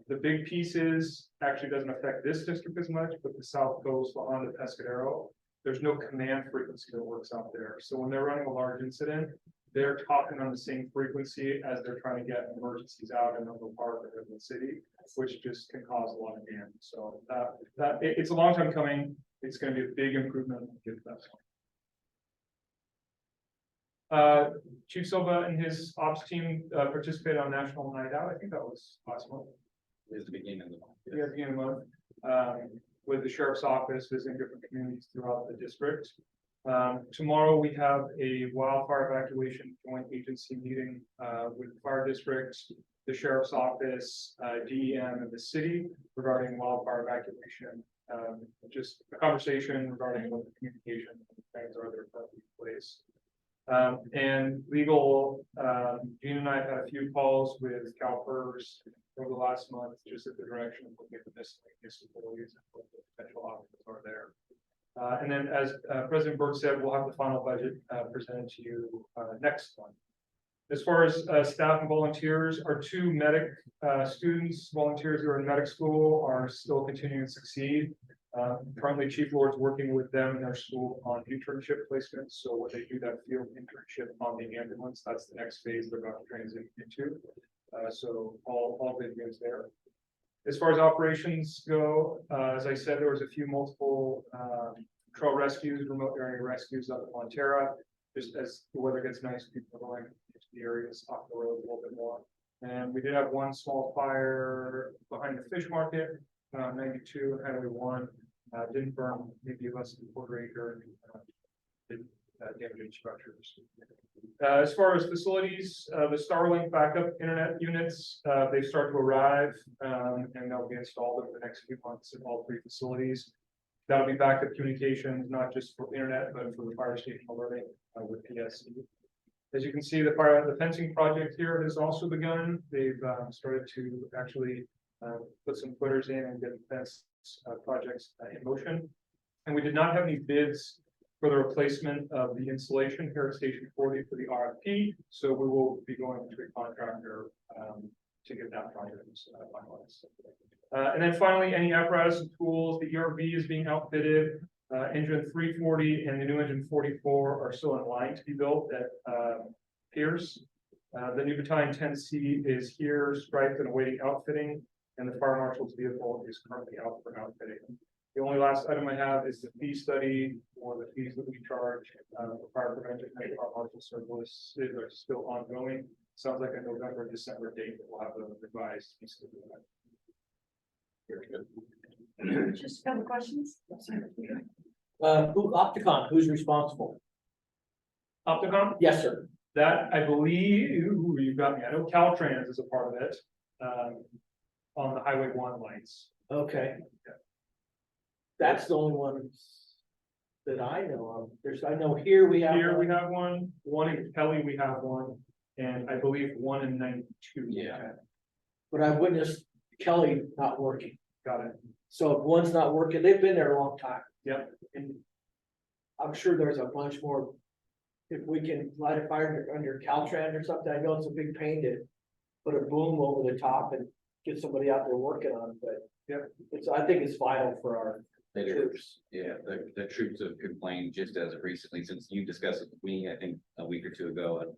The big piece is actually doesn't affect this district as much, but the South Coast, on the Pescadero, there's no command frequency that works out there. So when they're running a large incident, they're talking on the same frequency as they're trying to get emergencies out in Menlo Park or Redwood City, which just can cause a lot of damage. So it's a long time coming. It's going to be a big improvement when we get to that. Chief Silva and his ops team participated on National Night Out. I think that was last month. It was the beginning of the month. Yeah, beginning of the month, with the sheriff's office visiting different communities throughout the district. Tomorrow we have a wildfire evacuation joint agency meeting with the fire districts, the sheriff's office, DEM, and the city regarding wildfire evacuation. Just a conversation regarding what the communication plans are that are currently in place. And legal, Gene and I have had a few calls with CalPERS over the last month, just at the direction of looking at the miscellaneous employees and what the potential options are there. And then, as President Burke said, we'll have the final budget presented to you next month. As far as staff and volunteers, our 2 medic students, volunteers who are in medic school, are still continuing to succeed. Currently, Chief Lord's working with them in their school on internship placements. So when they do that field internship on the ambulance, that's the next phase they're about to transition into. So all good news there. As far as operations go, as I said, there was a few multiple trail rescues, remote area rescues up at Montera. Just as the weather gets nice, people are going into the areas off the road a little bit more. And we did have one small fire behind the fish market, 92 and Highway 1. Didn't burn maybe less than a 1/4 acre. Didn't damage any structures. As far as facilities, the Starlink backup internet units, they start to arrive and they'll be installed over the next few months in all 3 facilities. That'll be backup communications, not just for internet, but for the fire station alerting with PSC. As you can see, the fencing project here has also begun. They've started to actually put some footers in and get the fence projects in motion. And we did not have any bids for the replacement of the insulation here at Station 40 for the RFP. So we will be going to a contractor to get that project finalized. And then finally, any apparatus and tools, the ERV is being outfitted. Engine 340 and the new engine 44 are still in line to be built at Pierce. The new battalion 10C is here, striped and awaiting outfitting, and the fire marshal's vehicle is currently out for outfitting. The only last item I have is the fee study, or the fees that we charge for fire prevention and fire marshal services are still ongoing. Sounds like a November, December date that we'll have a revised fee study. Very good. Just a couple of questions. Opticon, who's responsible? Opticom, Yes, sir. that I believe, ooh, you got me, I know Caltrans is a part of it. On the Highway 1 lights. Okay. That's the only one that I know of. I know here we have. Here we have one in Kelly, we have one, and I believe one in 92. Yeah. But I witnessed Kelly not working. Got it. So if one's not working, they've been there a long time. Yep. And I'm sure there's a bunch more. If we can light a fire under Caltrans or something, I know it's a big pain to put a boom over the top and get somebody out there working on it, but. Yep. I think it's vital for our They do. troops. Yeah, the troops have complained just as of recently, since you discussed it with me, I think a week or two ago, and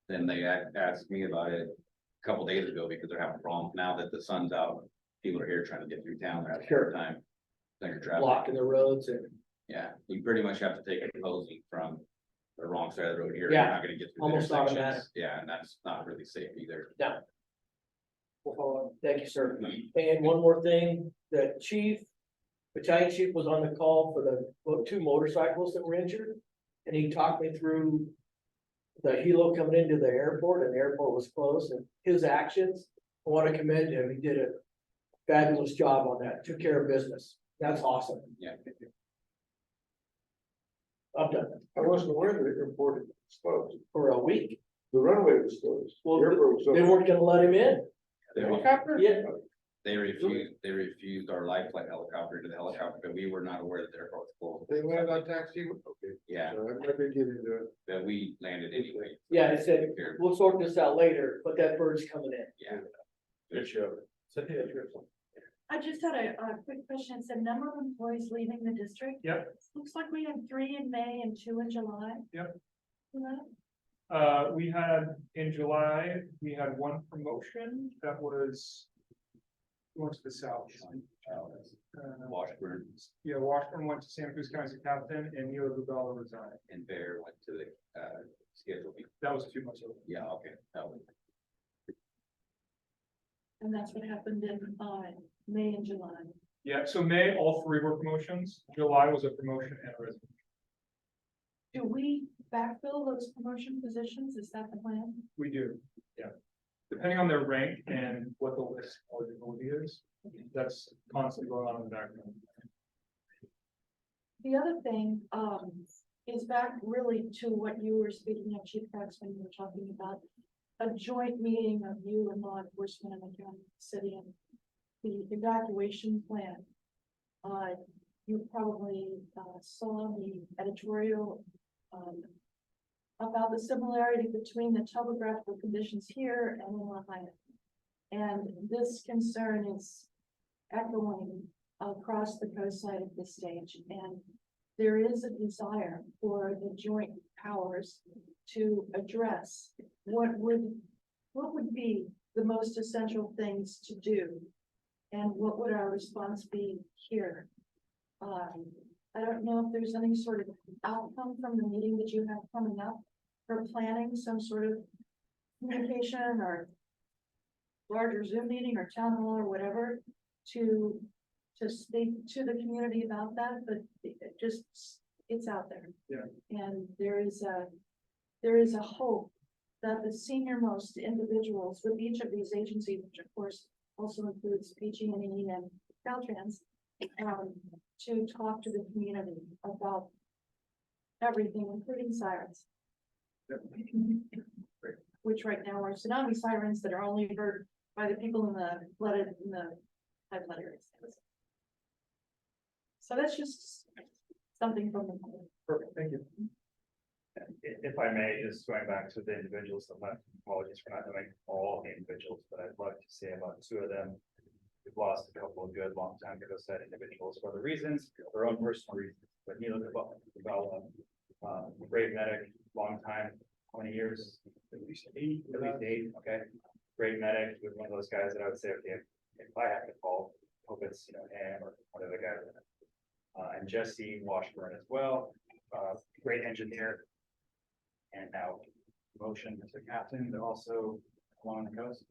then they asked me about it a couple days ago, because they're having problems now that the sun's out. People are here trying to get through town, they're having a hard time. Clearing traffic. Blocking the roads and Yeah, you pretty much have to take a posing from the wrong side of the road here. Yeah, You're not gonna get through the almost automatic. intersections. Yeah, and that's not really safe either. Thank you, sir. And one more thing, the battalion chief was on the call for the 2 motorcycles that were injured. And he talked me through the helo coming into the airport, and the airport was closed, and his actions. I want to commend him. He did a fabulous job on that, took care of business. That's awesome. Yeah. I'm done I wasn't aware that the airport was closed. for a week. The runway was closed. Well, The airport was They open. weren't gonna let him in. They Helicopter? Yeah. refused our life flight helicopter to the helicopter, but we were not aware that the airport was closed. They landed on taxi, okay. Yeah, So I'm not gonna get into it. but we landed anyway. Yeah, I said, Here, we'll sort this out later, but that bird's coming in. yeah. Good show. I just had a quick question. It's the number of employees leaving the district. Yep. Looks like we had 3 in May and 2 in July. Yep. Yeah. We had, in July, we had one promotion that was. Went to the south. Washburn Yeah, Washburn went to Santa Cruz County as a captain, and Neil Rubella resigned. and Bear went to the, schedule. That was 2 months ago. Yeah, okay. That was- And that's what happened in May and July. Yeah, so May, all 3 were promotions. July was a promotion and a resignation. Do we backfill those promotion positions? Is that the plan? We do, yeah. Depending on their rank and what the list eligibility is, that's constantly going on in the background. The other thing, is back really to what you were speaking of, Chief Cox, when you were talking about a joint meeting of you and law enforcement in the county, city, and the evacuation plan. You probably, saw the editorial, about the similarity between the topographical conditions here and in Lahaina. And this concern is echoing across the coastside of the stage, and there is a desire for the joint powers to address what would be the most essential things to do, and what would our response be here. I don't know if there's any sort of outcome from the meeting that you have coming up for planning some sort of communication or larger Zoom meeting or town hall or whatever to speak to the community about that, but it just, it's out there. Yeah. And there is a hope that the senior most individuals with each of these agencies, which of course also includes PG&E and Caltrans, to talk to the community about everything, including sirens. Which right now are tsunami sirens that are only heard by the people in the flooded, in the high flood areas. So that's just something from the. Perfect, thank you. If I may, just going back to the individuals, so my apologies for not knowing all the individuals, but I'd like to say about two of them. We've lost a couple of good long time ago set individuals for other reasons, their own personal reasons, but Neil developed, great medic, long time, 20 years, at least eight, okay. Great medic, was one of those guys that I would say, okay, if I have to call, hope it's, him or one of the guys. And Jesse Washburn as well, great engineer. And now promotion to captain, but also along the coast.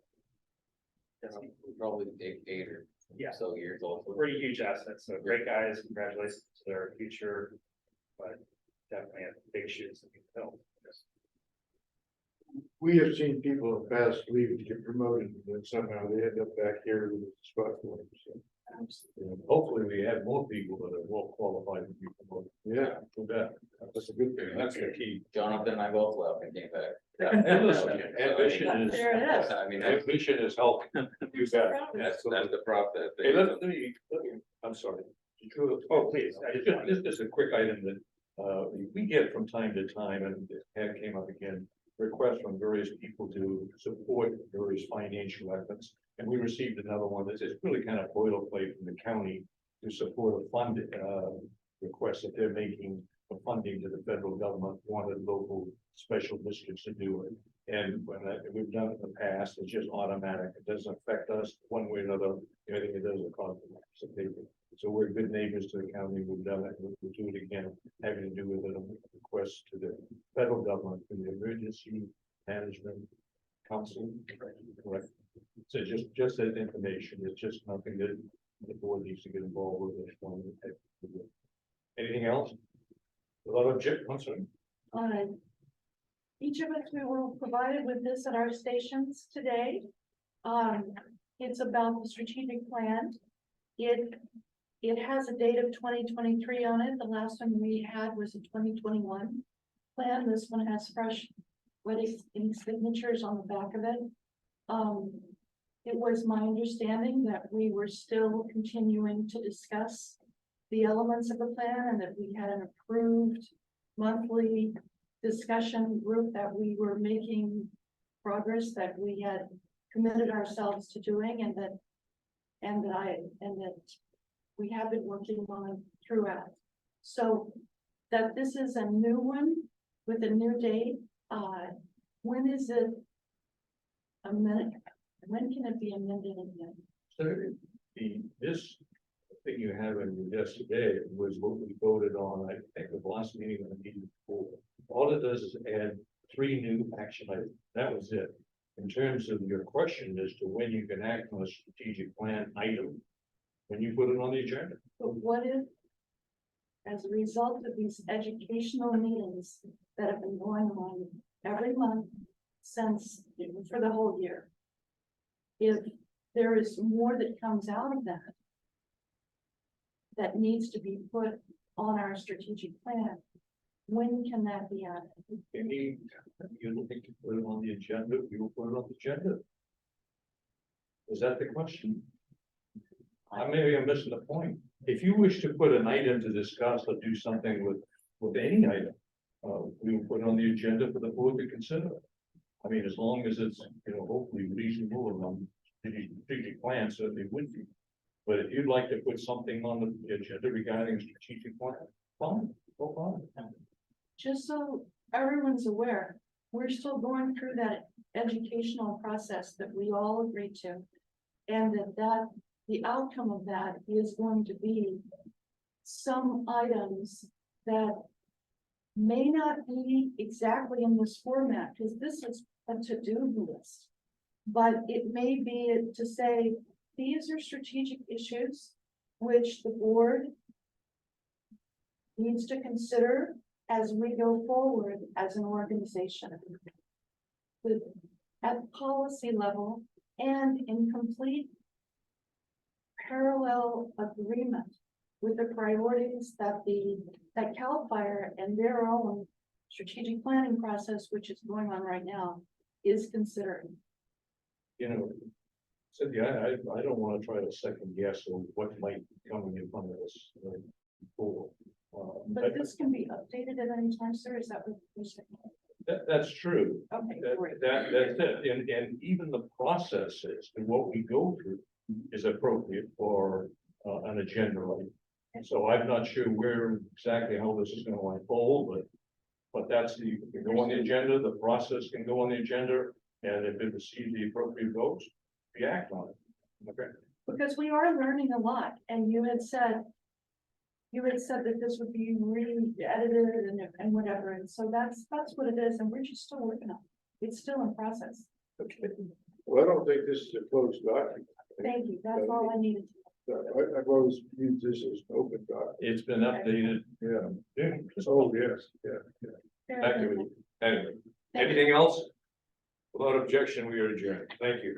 Jesse, Probably eight or yeah, so years old. pretty huge assets, so great guys, congratulations to their future, but definitely have big shoes to be filled. We have seen people in the past leave to get promoted, and then somehow they end up back here with a spot for them, so. Hopefully we have more people that are well qualified to be promoted. Yeah, For that, that's a good thing, that's the key. Jonathan and I both left and came back. And listen, ambition is, There it is. I mean, that's, ambition is helping. You bet. that's the process. Hey, let me, I'm sorry. Oh, please, I just This is a quick item that, we get from time to time, and it came up again, requests from various people to support various financial efforts. And we received another one that is really kind of boilerplate from the county to support a fund, request that they're making for funding to the federal government, wanted local special districts to do it. And when we've done it in the past, it's just automatic. It doesn't affect us one way or another. Anything it doesn't cost us a paper. So we're good neighbors to the county. We've done it. We'll do it again, having to do with a request to the federal government, to the Emergency Management Council. Correct. So just that information. It's just nothing that the board needs to get involved with. It's one of the- Anything else? A lot of I'm sorry. Each of us, we were provided with this at our stations today. It's about the strategic plan. It has a date of 2023 on it. The last one we had was a 2021 plan. This one has fresh wedding signatures on the back of it. It was my understanding that we were still continuing to discuss the elements of the plan and that we had an approved monthly discussion group that we were making progress that we had committed ourselves to doing and that we have been working on throughout. So that this is a new one with a new date. When is it amended? When can it be amended again? So this thing you have in your desk today was what we voted on, I think, the last meeting and the meeting before. All it does is add 3 new action items. That was it. In terms of your question as to when you can act on a strategic plan item, when you put it on the agenda. But what if, as a result of these educational meetings that have been going on every month since, for the whole year, if there is more that comes out of that that needs to be put on our strategic plan, when can that be added? Any, you don't think to put it on the agenda, we will put it on the agenda. Is that the question? Maybe I'm missing the point. If you wish to put an item to discuss or do something with any item, we will put it on the agenda for the board to consider. I mean, as long as it's, hopefully reasonable and strategic plan, certainly would be. But if you'd like to put something on the agenda regarding strategic plan, fine, go on. Just so everyone's aware, we're still going through that educational process that we all agreed to. And that the outcome of that is going to be some items that may not be exactly in this format, because this is a to-do list. But it may be to say, these are strategic issues which the board needs to consider as we go forward as an organization. At policy level and in complete parallel agreement with the priorities that CAL FIRE and their own strategic planning process, which is going on right now, is considering. You know, Cynthia, I don't wanna try to second guess on what might be coming in front of us. Before. But this can be updated at any time, sir, is that what you're saying? That's true. Okay, That, great. that's it, and even the processes and what we go through is appropriate for, an agenda like. So I'm not sure where exactly how this is gonna unfold, but that's the, it can go on the agenda, the process can go on the agenda, and if it receives the appropriate votes, we act on it. Okay, Because we are learning a lot, and you had said that this would be re-edited and whatever, and so that's what it is, and we're just still working on it. It's still in process. Okay. Well, I don't think this is a closed document. Thank you, that's all I needed. I've always viewed this as an open document. it's been updated. Yeah. Oh, yes, yeah. Back to you. Anyway, anything else? Without objection, we are adjourned. Thank you.